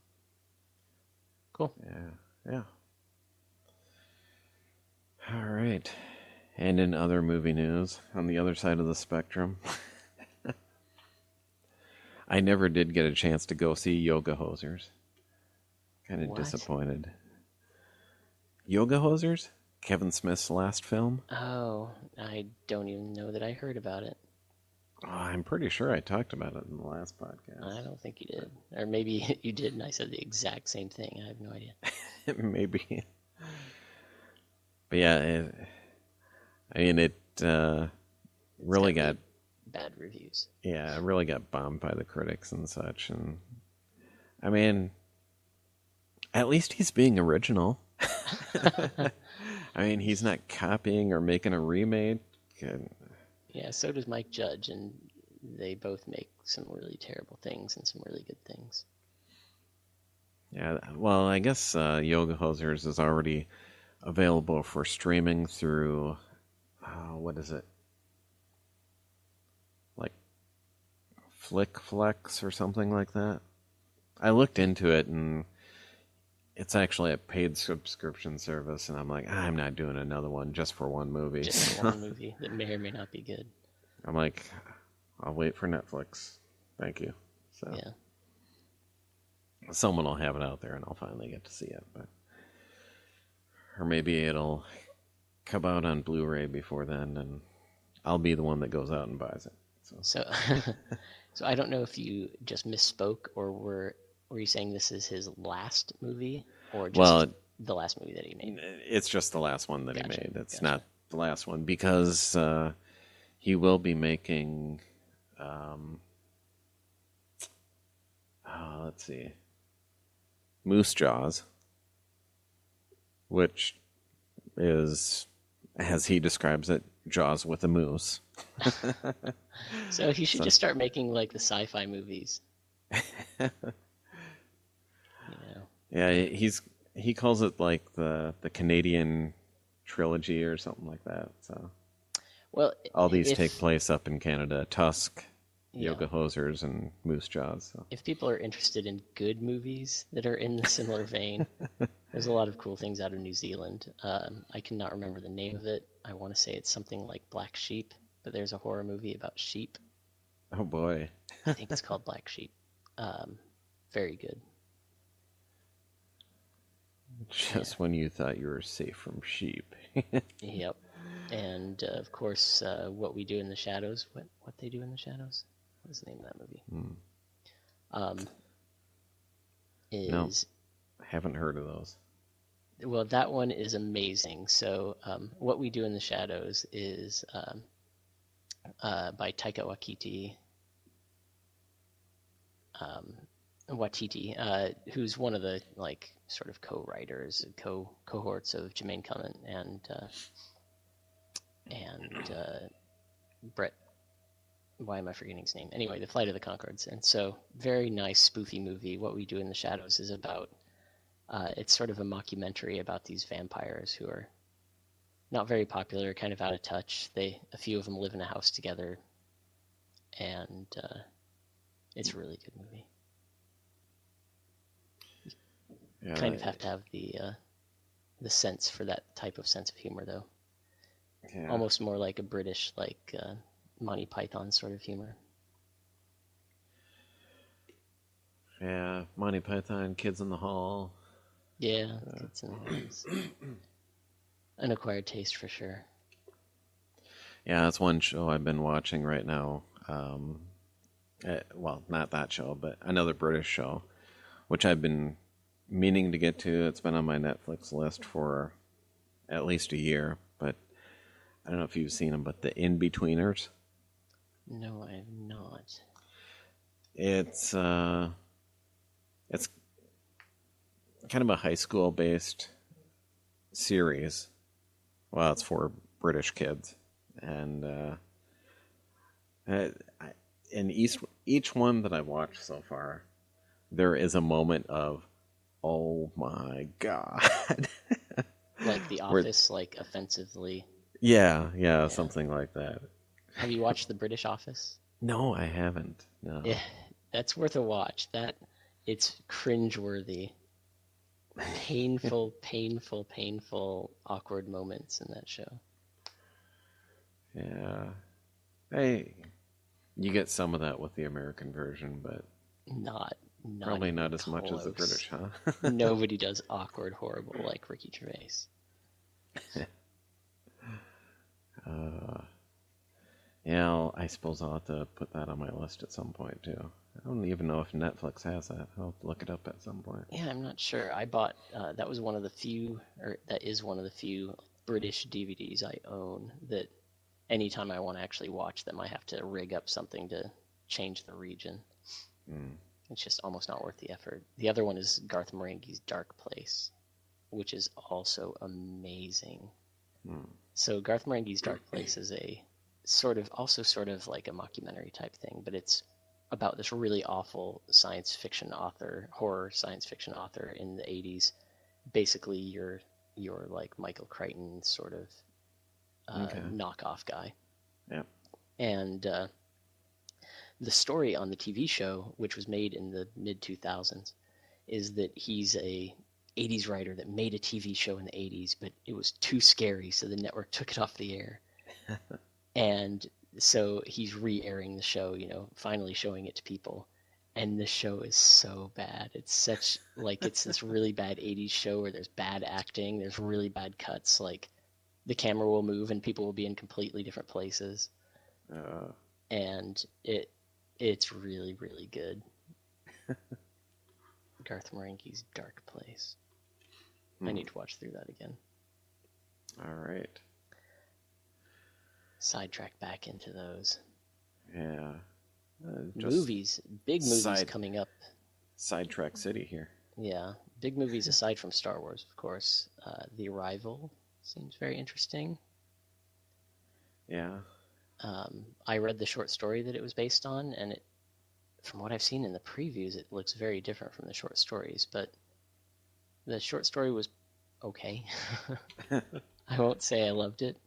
Speaker 2: cool.
Speaker 1: Yeah. All right. And in other movie news, on the other side of the spectrum, I never did get a chance to go see Yoga Hosers. Kind of disappointed. Yoga Hosers? Kevin Smith's last film?
Speaker 2: Oh, I don't even know that I heard about it.
Speaker 1: Oh, I'm pretty sure I talked about it in the last podcast.
Speaker 2: I don't think you did. Or maybe you did and I said the exact same thing. I have no idea.
Speaker 1: Maybe. But yeah, it really got
Speaker 2: bad reviews.
Speaker 1: Yeah, it really got bombed by the critics and such. And I mean, at least he's being original. I mean, he's not copying or making a remake.
Speaker 2: Yeah, so does Mike Judge, and they both make some really terrible things and some really good things.
Speaker 1: Yeah, well, I guess Yoga Hosers is already available for streaming through, what is it? Like Flickflex or something like that. I looked into it, and it's actually a paid subscription service, and I'm like, I'm not doing another one just for one movie.
Speaker 2: Just for one movie that may or may not be good.
Speaker 1: I'm like, I'll wait for Netflix. Thank you. So
Speaker 2: yeah.
Speaker 1: Someone will have it out there, and I'll finally get to see it. Or maybe it'll come out on Blu-ray before then, and I'll be the one that goes out and buys it.
Speaker 2: So I don't know if you just misspoke, or were you saying this is his last movie, or just the last movie that he made?
Speaker 1: It's just the last one that he made. It's not the last one, because he will be making, let's see, Moose Jaws, which is, as he describes it, Jaws with a moose.
Speaker 2: So he should just start making like the sci-fi movies.
Speaker 1: Yeah, he calls it like the Canadian trilogy or something like that. So,
Speaker 2: well,
Speaker 1: all these take place up in Canada: Tusk, Yoga Hosers, and Moose Jaws. So.
Speaker 2: If people are interested in good movies that are in the similar vein, there's a lot of cool things out of New Zealand. I cannot remember the name of it. I want to say it's something like Black Sheep, but there's a horror movie about sheep.
Speaker 1: Oh boy!
Speaker 2: I think it's called Black Sheep. Very good.
Speaker 1: Just when you thought you were safe from sheep.
Speaker 2: Yep. And of course, What We Do in the Shadows. What They Do in the Shadows? What's the name of that movie?
Speaker 1: No, haven't heard of those.
Speaker 2: Well, that one is amazing. So, What We Do in the Shadows is by Taika Waititi, who's one of the like sort of co-writers, cohorts of Jermaine Clement and Brett. Why am I forgetting his name? Anyway, The Flight of the Conchords. And so, very nice spoofy movie. What We Do in the Shadows is about. It's sort of a mockumentary about these vampires who are not very popular, kind of out of touch. A few of them live in a house together, and it's a really good movie.
Speaker 1: Yeah,
Speaker 2: Kind of have to have the sense for that type of sense of humor, though.
Speaker 1: yeah.
Speaker 2: Almost more like a British, like Monty Python sort of humor.
Speaker 1: Yeah, Monty Python, Kids in the Hall.
Speaker 2: Yeah, it's an acquired taste for sure.
Speaker 1: Yeah, that's one show I've been watching right now. Well, not that show, but another British show, which I've been meaning to get to. It's been on my Netflix list for at least a year, but I don't know if you've seen them, but The In-Betweeners.
Speaker 2: No, I have not.
Speaker 1: It's kind of a high school based series. Well, it's for British kids, and in each one that I've watched so far, there is a moment of, oh my god,
Speaker 2: Like The Office, like offensively.
Speaker 1: yeah, something like that.
Speaker 2: Have you watched The British Office?
Speaker 1: No, I haven't. No.
Speaker 2: Yeah, that's worth a watch. It's cringeworthy. Painful, painful, painful, awkward moments in that show.
Speaker 1: Yeah. Hey, you get some of that with the American version, but
Speaker 2: Not
Speaker 1: probably
Speaker 2: even
Speaker 1: not as much as the
Speaker 2: close.
Speaker 1: British, huh?
Speaker 2: Nobody does awkward, horrible like Ricky Gervais.
Speaker 1: Yeah, I suppose I'll have to put that on my list at some point too. I don't even know if Netflix has that. I'll have to look it up at some point.
Speaker 2: Yeah, I'm not sure. I bought that was one of the few, or that is one of the few British DVDs I own that anytime I want to actually watch them, I have to rig up something to change the region. It's just almost not worth the effort. The other one is Garth Marenghi's Dark Place, which is also amazing. So Garth Marenghi's Dark Place is a sort of like a mockumentary type thing, but it's about this really awful horror science fiction author in the 80s. Basically, you're like Michael Crichton sort of knockoff guy.
Speaker 1: Yeah.
Speaker 2: And the story on the TV show, which was made in the mid 2000s, is that he's a 80s writer that made a TV show in the 80s, but it was too scary, so the network took it off the air. And so he's re-airing the show, finally showing it to people. And the show is so bad. It's it's this really bad 80s show where there's bad acting, there's really bad cuts, like the camera will move and people will be in completely different places. And it's really, really good. Garth Marenghi's Dark Place. I need to watch through that again.
Speaker 1: All right.
Speaker 2: Sidetrack back into those.
Speaker 1: Yeah.
Speaker 2: Movies. Big movies coming up.
Speaker 1: Sidetrack City here.
Speaker 2: Yeah. Big movies aside from Star Wars, of course. The Arrival seems very interesting.
Speaker 1: Yeah.
Speaker 2: I read the short story that it was based on, and from what I've seen in the previews, it looks very different from the short stories, but the short story was okay. I won't say I loved it.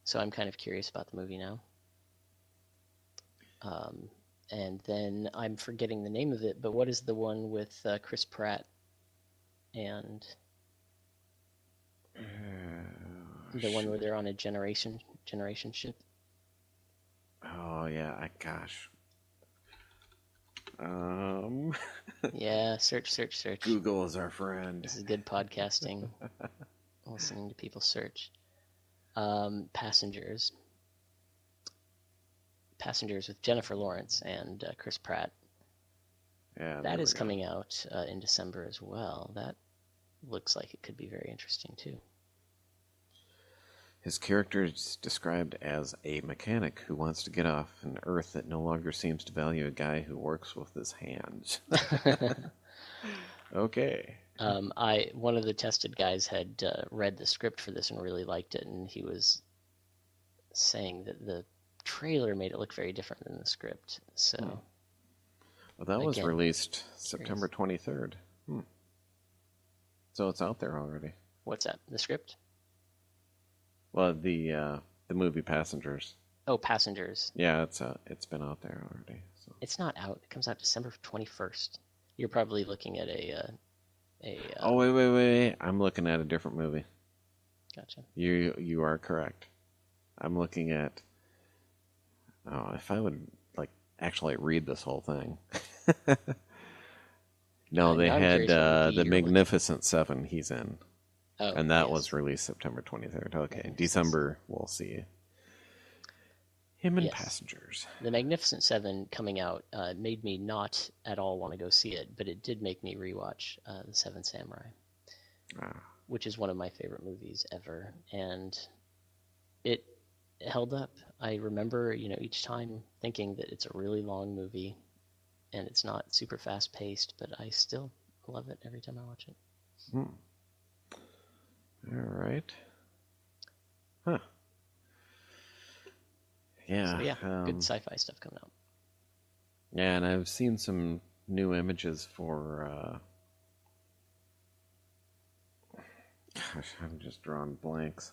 Speaker 2: So I'm kind of curious about the movie now. And then I'm forgetting the name of it, but what is the one with Chris Pratt and the one where they're on a generation ship?
Speaker 1: Oh yeah, gosh.
Speaker 2: Yeah, search.
Speaker 1: Google is our friend.
Speaker 2: This is good podcasting. Listening to people search. Passengers with Jennifer Lawrence and Chris Pratt.
Speaker 1: Yeah,
Speaker 2: that is coming out in December as well. That looks like it could be very interesting too.
Speaker 1: His character is described as a mechanic who wants to get off an Earth that no longer seems to value a guy who works with his hands. Okay.
Speaker 2: One of the tested guys had read the script for this and really liked it, and he was saying that the trailer made it look very different than the script. So,
Speaker 1: Well, that was released September 23rd. So it's out there already.
Speaker 2: What's that? The script?
Speaker 1: Well, the movie Passengers.
Speaker 2: Oh, Passengers.
Speaker 1: Yeah, it's been out there already. So.
Speaker 2: It's not out. It comes out December 21st. You're probably looking at a.
Speaker 1: Oh wait! I'm looking at a different movie.
Speaker 2: Gotcha.
Speaker 1: You are correct. I'm looking at. Oh, if I would actually read this whole thing. No, they had the Magnificent Seven. He's in.
Speaker 2: Oh,
Speaker 1: and that was released September 23rd. Okay, December we'll see him in Passengers.
Speaker 2: The Magnificent Seven coming out made me not at all want to go see it, but it did make me rewatch The Seven Samurai, which is one of my favorite movies ever, and it held up. I remember, each time thinking that it's a really long movie, and it's not super fast paced, but I still love it every time I watch it.
Speaker 1: All right. Huh. Yeah.
Speaker 2: So good sci-fi stuff coming out.
Speaker 1: Yeah, and I've seen some new images for. Gosh, I'm just drawing blanks.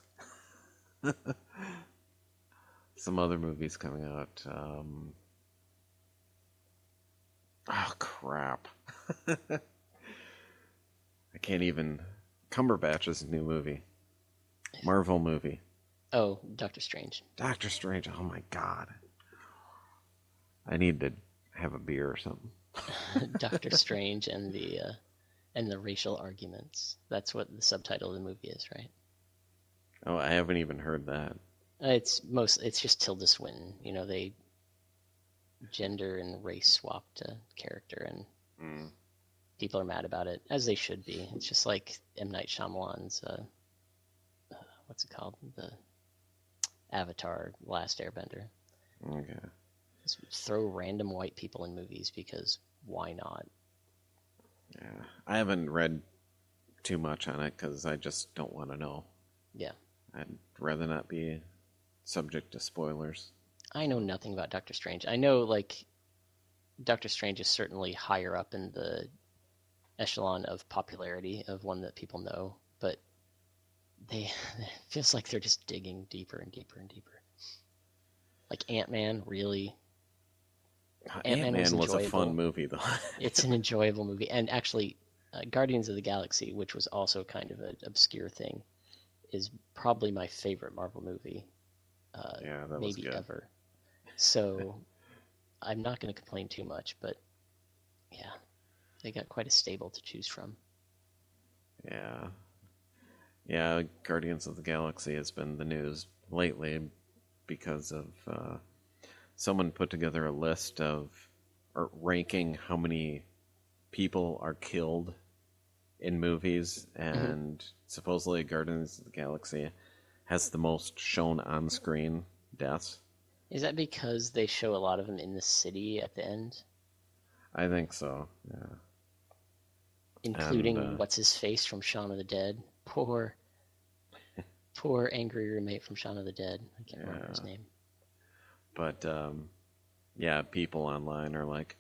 Speaker 1: Some other movies coming out. Oh crap! I can't even. Cumberbatch's new movie. Marvel movie.
Speaker 2: Oh, Doctor Strange.
Speaker 1: Doctor Strange. Oh my god. I need to have a beer or something.
Speaker 2: Doctor Strange and the racial arguments. That's what the subtitle of the movie is, right?
Speaker 1: Oh, I haven't even heard that.
Speaker 2: It's just Tilda Swinton. They gender and race swapped a character, and people are mad about it, as they should be. It's just like M. Night Shyamalan's, what's it called? The Avatar: Last Airbender.
Speaker 1: Okay.
Speaker 2: Just throw random white people in movies because why not?
Speaker 1: Yeah, I haven't read too much on it because I just don't want to know.
Speaker 2: Yeah.
Speaker 1: I'd rather not be subject to spoilers.
Speaker 2: I know nothing about Doctor Strange. I know, Doctor Strange is certainly higher up in the echelon of popularity of one that people know, but it feels like they're just digging deeper and deeper and deeper. Like Ant-Man, really.
Speaker 1: Ant-Man was a fun movie, though.
Speaker 2: It's an enjoyable movie, and actually, Guardians of the Galaxy, which was also kind of an obscure thing, is probably my favorite Marvel movie.
Speaker 1: That was
Speaker 2: maybe
Speaker 1: good.
Speaker 2: Ever. So I'm not going to complain too much, but yeah, they got quite a stable to choose from.
Speaker 1: Yeah, Guardians of the Galaxy has been the news lately because of someone put together a list of or ranking how many people are killed in movies, and supposedly Guardians of the Galaxy has the most shown on-screen deaths.
Speaker 2: Is that because they show a lot of them in the city at the end?
Speaker 1: I think so, yeah.
Speaker 2: Including what's-his-face from Shaun of the Dead. Poor angry roommate from Shaun of the Dead. I can't remember his name.
Speaker 1: But, people online are like,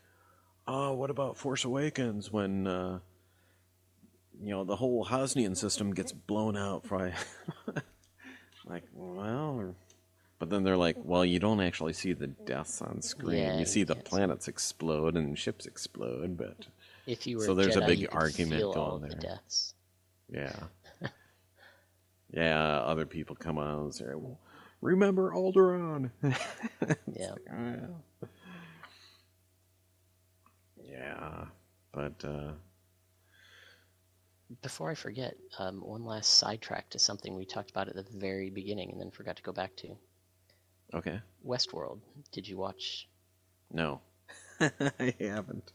Speaker 1: oh, what about Force Awakens when, the whole Hosnian system gets blown out by... Like, well... But then they're like, well, you don't actually see the deaths on screen.
Speaker 2: Yeah,
Speaker 1: you see the planets explode and ships explode, but...
Speaker 2: If you were
Speaker 1: so there's
Speaker 2: Jedi,
Speaker 1: a big
Speaker 2: you could
Speaker 1: argument
Speaker 2: feel
Speaker 1: going
Speaker 2: all
Speaker 1: there.
Speaker 2: The deaths.
Speaker 1: Yeah. Yeah, other people come on and say, well, remember Alderaan.
Speaker 2: Yeah.
Speaker 1: Like, oh, yeah. But,
Speaker 2: before I forget, one last sidetrack to something we talked about at the very beginning and then forgot to go back to.
Speaker 1: Okay.
Speaker 2: Westworld. Did you watch?
Speaker 1: No. I haven't.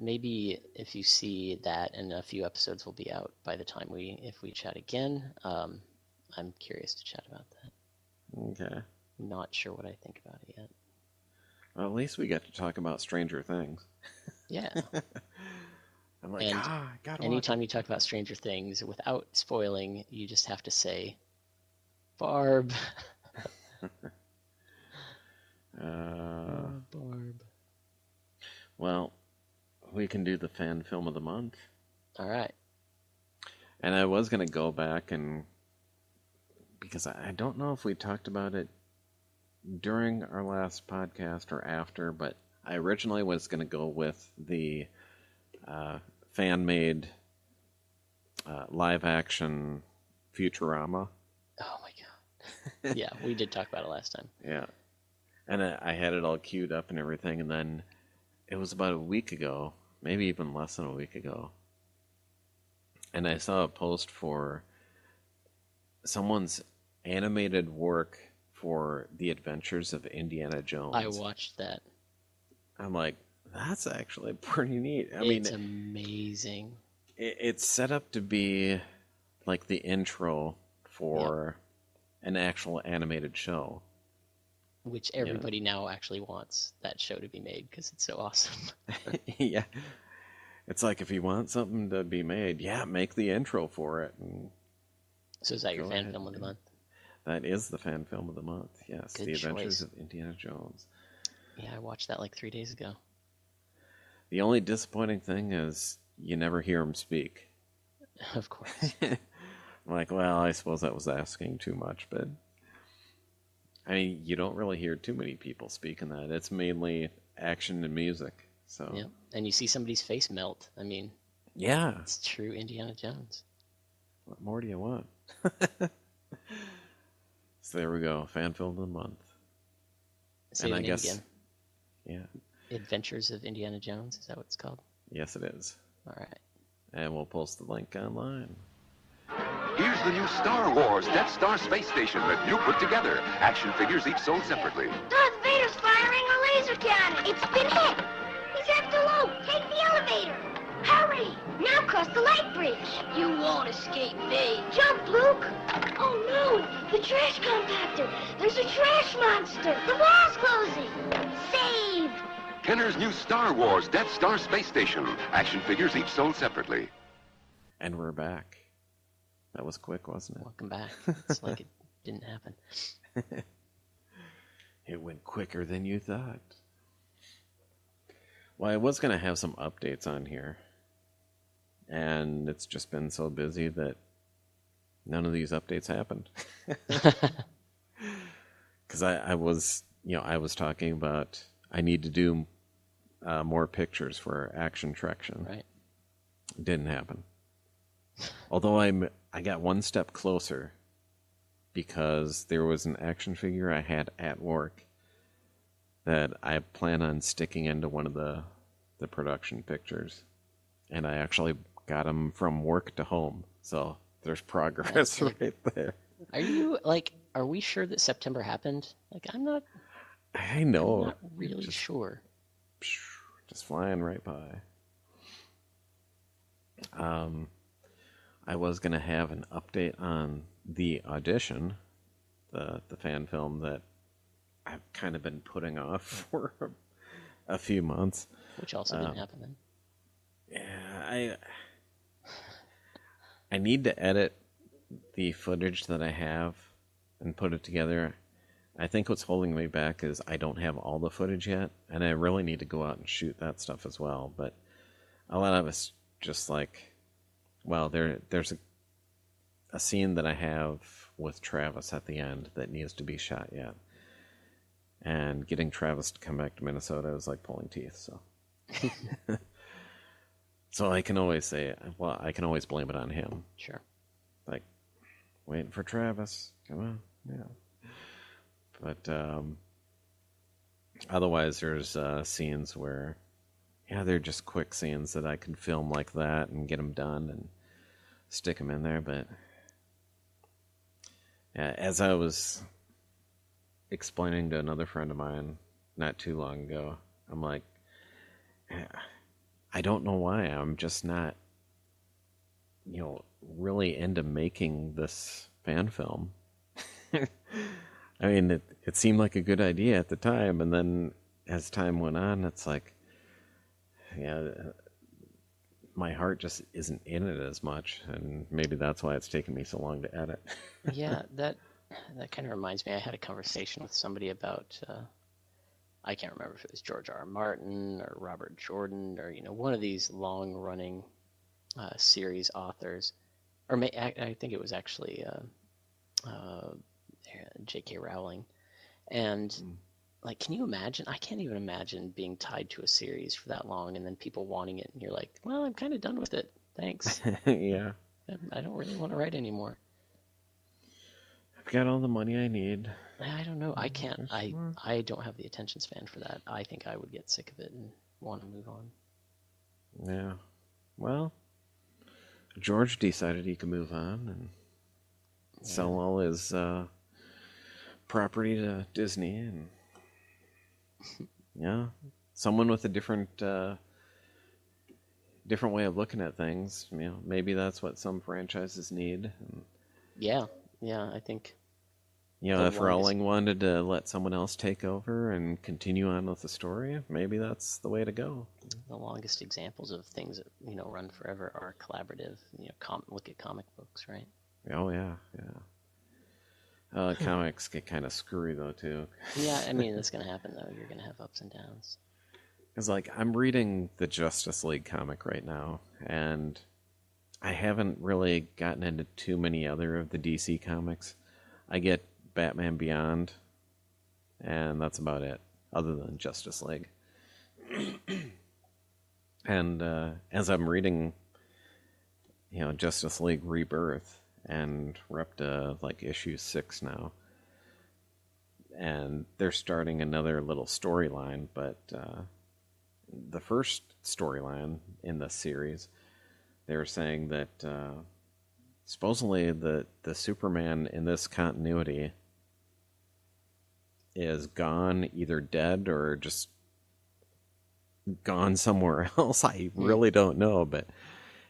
Speaker 2: Maybe if you see that, and a few episodes will be out by the time if we chat again. I'm curious to chat about that.
Speaker 1: Okay.
Speaker 2: Not sure what I think about it yet.
Speaker 1: Well, at least we get to talk about Stranger Things.
Speaker 2: Yeah.
Speaker 1: I'm like,
Speaker 2: and
Speaker 1: I gotta
Speaker 2: anytime you talk about Stranger Things, without spoiling, you just have to say, Barb. Barb.
Speaker 1: Well, we can do the fan film of the month.
Speaker 2: All right.
Speaker 1: And I was going to go back because I don't know if we talked about it during our last podcast or after, but I originally was going to go with the fan-made live-action Futurama.
Speaker 2: Oh my god. Yeah, we did talk about it last time.
Speaker 1: Yeah. And I had it all queued up and everything, and then it was about a week ago, maybe even less than a week ago, and I saw a post for someone's animated work for The Adventures of Indiana Jones.
Speaker 2: I watched that.
Speaker 1: I'm like, that's actually pretty neat.
Speaker 2: It's amazing.
Speaker 1: It's set up to be like the intro for an actual animated show.
Speaker 2: Which everybody now actually wants that show to be made because it's so awesome.
Speaker 1: Yeah. It's like if you want something to be made, make the intro for it. And
Speaker 2: so is that your fan film of the month?
Speaker 1: That is the fan film of the month, yes.
Speaker 2: Good
Speaker 1: The Adventures
Speaker 2: choice.
Speaker 1: of Indiana Jones.
Speaker 2: Yeah, I watched that like 3 days ago.
Speaker 1: The only disappointing thing is you never hear him speak.
Speaker 2: Of course.
Speaker 1: I'm like, well, I suppose that was asking too much, but I mean, you don't really hear too many people speak in that. It's mainly action and music. So
Speaker 2: yeah, and you see somebody's face melt. I mean,
Speaker 1: yeah,
Speaker 2: it's true Indiana Jones.
Speaker 1: What more do you want? So there we go, fan film of the month.
Speaker 2: Say
Speaker 1: and
Speaker 2: the
Speaker 1: I
Speaker 2: name
Speaker 1: guess,
Speaker 2: again.
Speaker 1: Yeah,
Speaker 2: Adventures of Indiana Jones. Is that what it's called?
Speaker 1: Yes, it is.
Speaker 2: All right.
Speaker 1: And we'll post the link online.
Speaker 3: Here's the new Star Wars Death Star space station that you put together. Action figures each sold separately.
Speaker 4: Darth Vader's firing a laser cannon. It's been hit. He's after Luke. Take the elevator. Hurry. Now cross the light bridge. You won't escape me. Jump, Luke. Oh, no. The trash compactor. There's a trash monster. The wall's closing. Saved.
Speaker 3: Kenner's new Star Wars Death Star space station. Action figures each sold separately.
Speaker 1: And we're back. That was quick, wasn't it?
Speaker 2: Welcome back. It's like it didn't happen.
Speaker 1: It went quicker than you thought. Well, I was going to have some updates on here. And it's just been so busy that none of these updates happened. Because I was talking about I need to do more pictures for Action Traction.
Speaker 2: Right.
Speaker 1: It didn't happen. Although I got one step closer because there was an action figure I had at work that I plan on sticking into one of the production pictures. And I actually got him from work to home. So there's progress right there.
Speaker 2: Are we sure that September happened? I'm not really sure.
Speaker 1: Just flying right by. I was going to have an update on the audition, the fan film that I've kind of been putting off for a few months.
Speaker 2: Which also didn't happen then.
Speaker 1: Yeah, I need to edit the footage that I have and put it together. I think what's holding me back is I don't have all the footage yet, and I really need to go out and shoot that stuff as well. But a lot of it's just there's a scene that I have with Travis at the end that needs to be shot yet. And getting Travis to come back to Minnesota is like pulling teeth, so. So I can always say, I can always blame it on him.
Speaker 2: Sure.
Speaker 1: Like, waiting for Travis. Come on. Yeah. But otherwise, there's scenes where, they're just quick scenes that I can film like that and get them done and stick them in there. But as I was explaining to another friend of mine not too long ago, I'm like, I don't know why. I'm just not, really into making this fan film. I mean, it seemed like a good idea at the time, and then as time went on, it's like, yeah, my heart just isn't in it as much, and maybe that's why it's taken me so long to edit.
Speaker 2: Yeah, that kind of reminds me. I had a conversation with somebody about I can't remember if it was George R. R. Martin or Robert Jordan or one of these long-running series authors, or I think it was actually J.K. Rowling, and like, can you imagine? I can't even imagine being tied to a series for that long and then people wanting it, and you're like, well, I'm kind of done with it. Thanks.
Speaker 1: Yeah.
Speaker 2: I don't really want to write anymore.
Speaker 1: I've got all the money I need.
Speaker 2: I don't know. I can't. I don't have the attention span for that. I think I would get sick of it and want to move on.
Speaker 1: Yeah. Well, George decided he could move on and sell all his property to Disney, and yeah, someone with a different way of looking at things. Maybe that's what some franchises need. And,
Speaker 2: yeah, I think.
Speaker 1: If Rowling wanted to let someone else take over and continue on with the story, maybe that's the way to go.
Speaker 2: The longest examples of things that run forever are collaborative. Look at comic books, right?
Speaker 1: Oh yeah. Comics get kind of screwy though too.
Speaker 2: Yeah, I mean, that's gonna happen though. You're gonna have ups and downs.
Speaker 1: It's like I'm reading the Justice League comic right now, and I haven't really gotten into too many other of the DC comics. I get Batman Beyond, and that's about it, other than Justice League. And as I'm reading, Justice League Rebirth, and we're up to like issue 6 now, and they're starting another little storyline, but the first storyline in the series, they were saying that supposedly the Superman in this continuity is gone, either dead or just gone somewhere else. I really don't know, but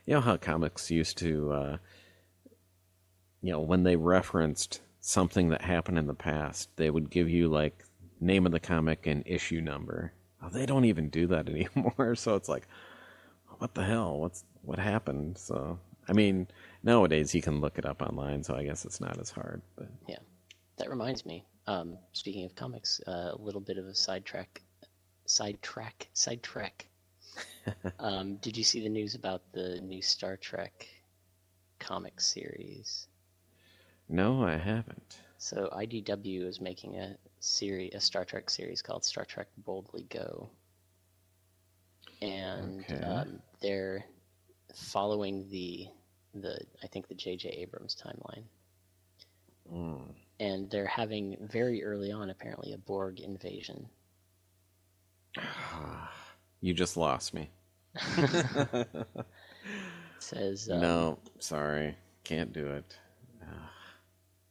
Speaker 1: you know how comics used to, when they referenced something that happened in the past, they would give you like name of the comic and issue number. Oh, they don't even do that anymore, so it's like, what the hell? What happened? So, I mean, nowadays you can look it up online, so I guess it's not as hard. But
Speaker 2: yeah, that reminds me. Speaking of comics, a little bit of a sidetrack. Did you see the news about the new Star Trek comic series?
Speaker 1: No, I haven't.
Speaker 2: So IDW is making a Star Trek series called Star Trek Boldly Go, and they're following the I think the J.J. Abrams timeline. And they're having very early on, apparently, a Borg invasion.
Speaker 1: You just lost me.
Speaker 2: Says
Speaker 1: no, sorry, can't do it.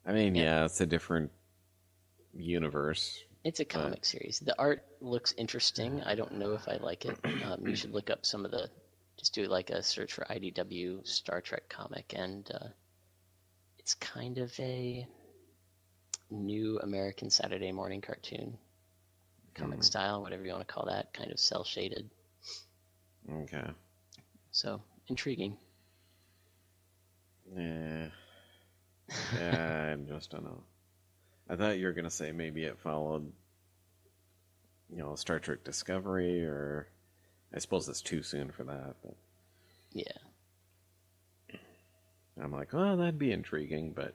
Speaker 1: I mean, yeah, it's a different universe.
Speaker 2: It's a comic series. The art looks interesting. I don't know if I like it. You should look up some of the. Just do like a search for IDW Star Trek comic, and it's kind of a new American Saturday morning cartoon comic style, whatever you want to call that, kind of cell shaded.
Speaker 1: Okay.
Speaker 2: So intriguing.
Speaker 1: Yeah, I just don't know. I thought you were gonna say maybe it followed, Star Trek Discovery, or I suppose it's too soon for that. But
Speaker 2: yeah,
Speaker 1: I'm like, oh, that'd be intriguing, but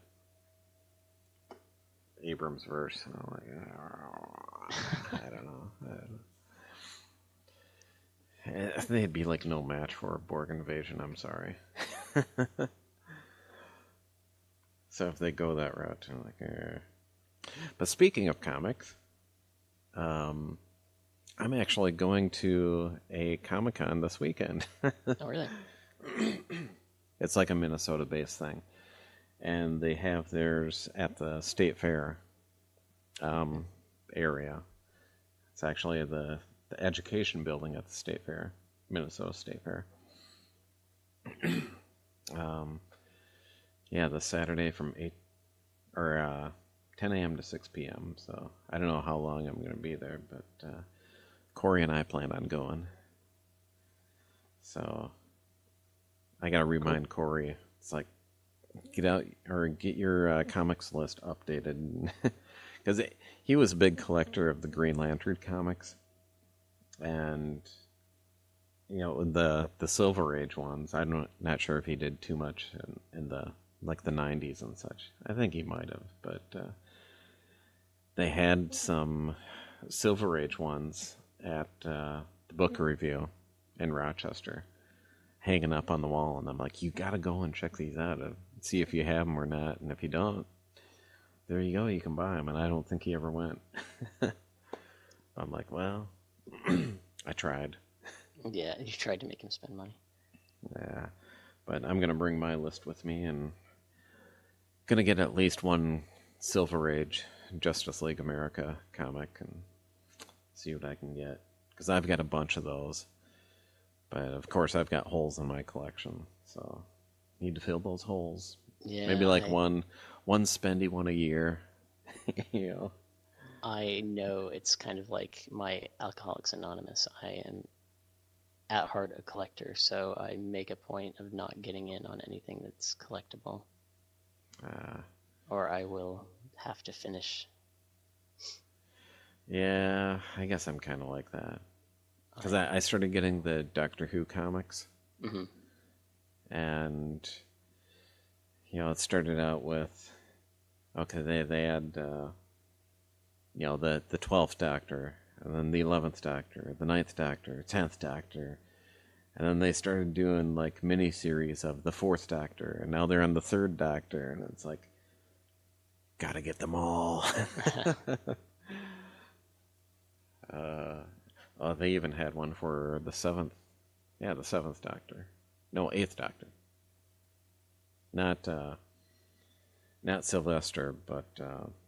Speaker 1: Abrams verse. I'm like, I don't know. They'd be like no match for a Borg invasion. I'm sorry. So if they go that route, I'm like, But speaking of comics, I'm actually going to a Comic-Con this weekend.
Speaker 2: Oh, really?
Speaker 1: It's like a Minnesota-based thing. And they have theirs at the State Fair area. It's actually the education building at the State Fair. Minnesota State Fair. Yeah, the Saturday from 10 a.m. to 6 p.m. So I don't know how long I'm going to be there, but Corey and I plan on going. So I got to remind Corey. It's like, get your comics list updated. Because he was a big collector of the Green Lantern comics. And, the Silver Age ones, I'm not sure if he did too much in the 90s and such. I think he might have, but they had some Silver Age ones at the book review in Rochester hanging up on the wall, and I'm like, you gotta go and check these out and see if you have them or not, and if you don't, there you go, you can buy them. And I don't think he ever went. I'm like, well, I tried.
Speaker 2: Yeah, you tried to make him spend money.
Speaker 1: Yeah, but I'm gonna bring my list with me, and gonna get at least one Silver Age Justice League America comic and see what I can get, because I've got a bunch of those, but of course I've got holes in my collection, so need to fill those holes.
Speaker 2: Yeah,
Speaker 1: maybe like one spendy one a year.
Speaker 2: I know it's kind of like my Alcoholics Anonymous. I am at heart a collector, so I make a point of not getting in on anything that's collectible. Or I will have to finish.
Speaker 1: Yeah, I guess I'm kind of like that. Because I started getting the Doctor Who comics.
Speaker 2: Mm-hmm.
Speaker 1: And, it started out with, okay, they had, the 12th Doctor, and then the 11th Doctor, the 9th Doctor, 10th Doctor. And then they started doing, like, mini-series of the 4th Doctor, and now they're on the 3rd Doctor, and it's like, gotta get them all. They even had one for the 7th. Yeah, the 7th Doctor. No, 8th Doctor. Not Sylvester, but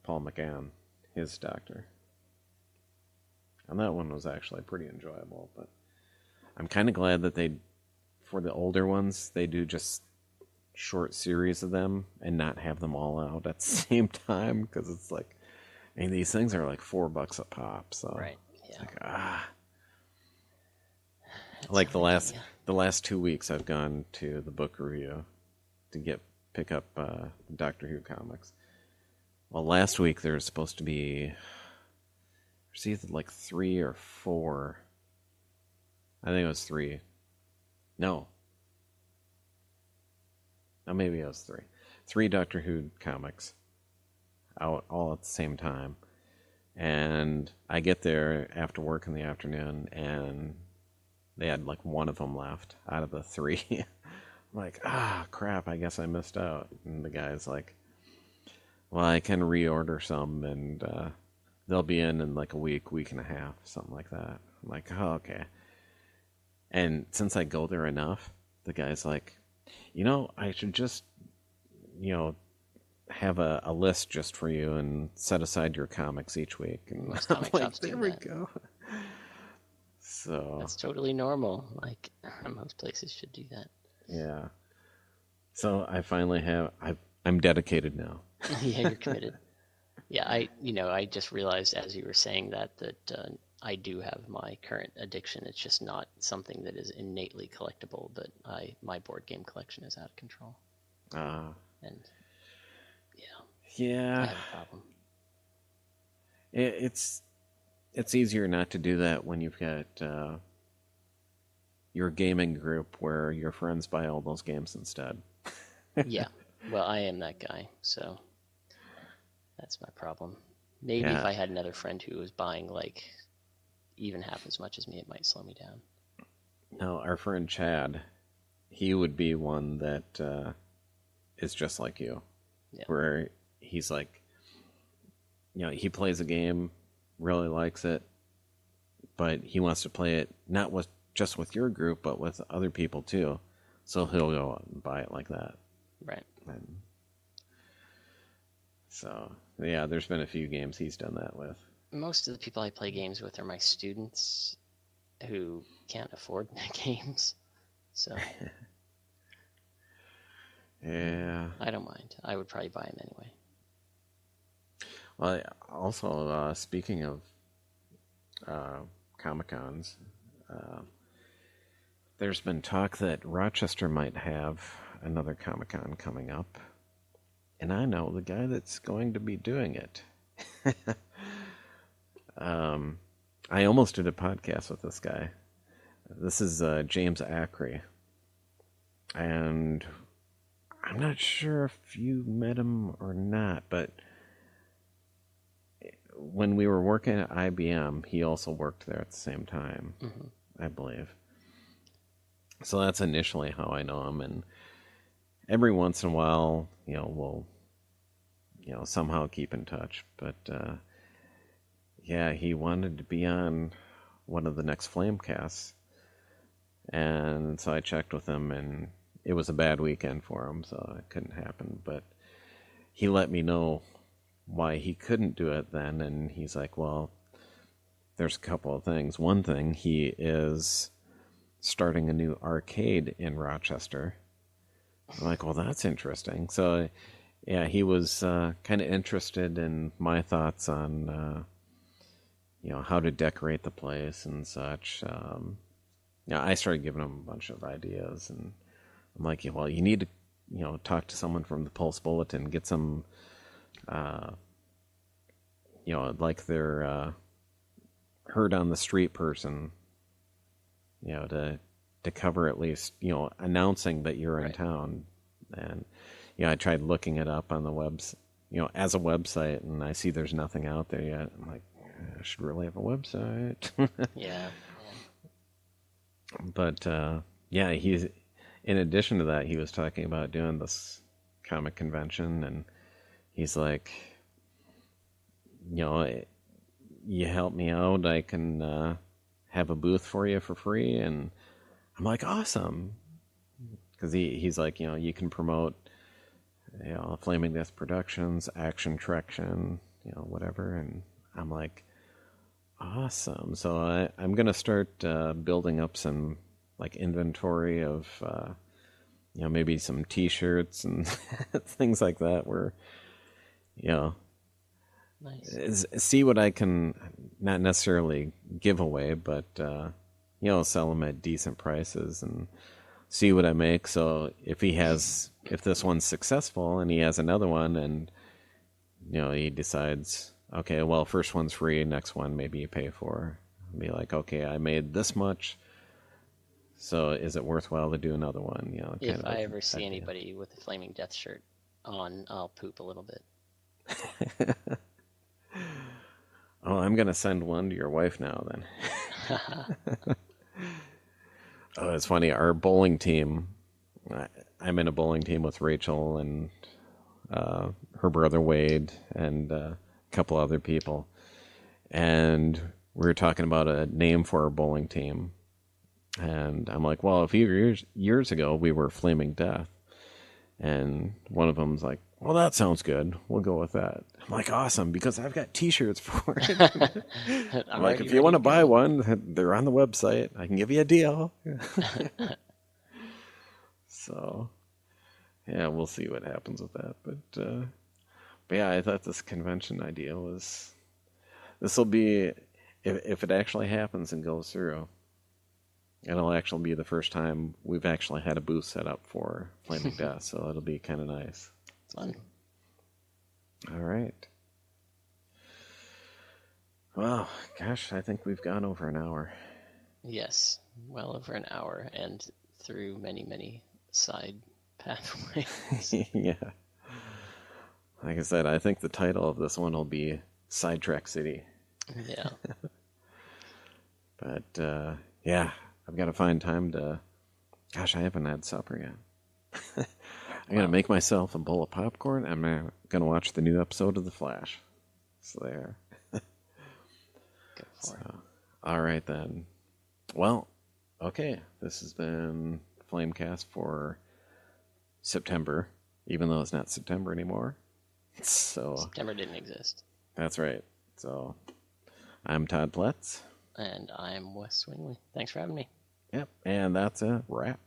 Speaker 1: Paul McGann, his Doctor. And that one was actually pretty enjoyable, but I'm kind of glad that for the older ones, they do just short series of them and not have them all out at the same time, because it's like, these things are like $4 a pop, so
Speaker 2: right, yeah.
Speaker 1: Like the last 2 weeks, I've gone to the book review to pick up Doctor Who comics. Well, last week there was supposed to be, there's either like 3 or 4. I think it was 3. No, maybe it was 3. 3 Doctor Who comics out all at the same time. And I get there after work in the afternoon, and they had like one of them left out of the 3. I'm like, crap, I guess I missed out. And the guy's like, well, I can reorder some, and they'll be in like a week and a half, something like that. I'm like, oh, okay. And since I go there enough, the guy's like, I should just, have a list just for you and set aside your comics each week. And I'm like, there we go. So
Speaker 2: that's totally normal. Like, most places should do that.
Speaker 1: Yeah. So I finally I'm dedicated now.
Speaker 2: Yeah, you're committed. Yeah, I just realized as you were saying that I do have my current addiction. It's just not something that is innately collectible, but my board game collection is out of control. And
Speaker 1: yeah,
Speaker 2: I have a problem.
Speaker 1: It's easier not to do that when you've got your gaming group where your friends buy all those games instead.
Speaker 2: Yeah, well, I am that guy, so that's my problem. Maybe if I had another friend who was buying like even half as much as me, it might slow me down.
Speaker 1: No, our friend Chad, he would be one that is just like you. Yeah. Where he's like, he plays a game, really likes it, but he wants to play it not just with your group, but with other people too. So he'll go out and buy it like that.
Speaker 2: Right.
Speaker 1: And so, yeah, there's been a few games he's done that with.
Speaker 2: Most of the people I play games with are my students, who can't afford games. So
Speaker 1: Yeah.
Speaker 2: I don't mind. I would probably buy them anyway.
Speaker 1: Well, also, speaking of Comic-Cons, there's been talk that Rochester might have another Comic-Con coming up. And I know the guy that's going to be doing it. I almost did a podcast with this guy. This is James Acree. And I'm not sure if you met him or not, but when we were working at IBM, he also worked there at the same time, I believe. So that's initially how I know him. And every once in a while, we'll, somehow keep in touch. But, yeah, he wanted to be on one of the next Flamecasts. And so I checked with him, and it was a bad weekend for him, so it couldn't happen. But he let me know why he couldn't do it then, and he's like, well, there's a couple of things. One thing, he is starting a new arcade in Rochester. I'm like, well, that's interesting. So, yeah, he was kind of interested in my thoughts on, how to decorate the place and such. I started giving him a bunch of ideas, and I'm like, well, you need to, talk to someone from the Pulse Bulletin, get some, like their heard on the street person, to cover at least, announcing that you're in town. And, I tried looking it up on the as a website, and I see there's nothing out there yet. I'm like, I should really have a website.
Speaker 2: Yeah.
Speaker 1: But, yeah, he's, in addition to that, he was talking about doing this comic convention, and he's like, you help me out, I can have a booth for you for free. And I'm like, awesome. Because he's like, you can promote, Flaming Death Productions, Action Traction, whatever. And I'm like, awesome. So I'm going to start building up some, like, inventory of, maybe some T-shirts and things like that where,
Speaker 2: Nice.
Speaker 1: see what I can not necessarily give away, but sell them at decent prices and see what I make. So if this one's successful and he has another one, and he decides, okay, well, first one's free, next one maybe you pay for. I'll be like, okay, I made this much, so is it worthwhile to do another one?
Speaker 2: If I ever see anybody with a Flaming Death shirt on, I'll poop a little bit.
Speaker 1: Oh, I'm going to send one to your wife now, then. Oh, it's funny. Our bowling team, I'm in a bowling team with Rachel and her brother Wade and a couple other people. And we were talking about a name for our bowling team. And I'm like, well, a few years ago, we were Flaming Death. And one of them's like, well, that sounds good. We'll go with that. I'm like, awesome, because I've got T-shirts for it. I'm like, if you want to buy one, they're on the website. I can give you a deal. So, yeah, we'll see what happens with that. But yeah, I thought this convention idea was... This will be... If it actually happens and goes through, it'll actually be the first time we've actually had a booth set up for Flaming Death, so it'll be kind of nice.
Speaker 2: Fun.
Speaker 1: All right. Well, gosh, I think we've gone over an hour.
Speaker 2: Yes, well over an hour, and through many, many side pathways.
Speaker 1: Yeah. Like I said, I think the title of this one will be Sidetrack City.
Speaker 2: Yeah.
Speaker 1: But, yeah, I've got to find time to... Gosh, I haven't had supper yet. I'm going to make myself a bowl of popcorn. I'm going to watch the new episode of The Flash. So there.
Speaker 2: Go for it.
Speaker 1: All right, then. Well, okay. This has been Flamecast for September, even though it's not September anymore. So
Speaker 2: September didn't exist.
Speaker 1: that's right. So I'm Todd Pletz.
Speaker 2: And I'm Wes Swingley. Thanks for having me.
Speaker 1: Yep, and that's a wrap.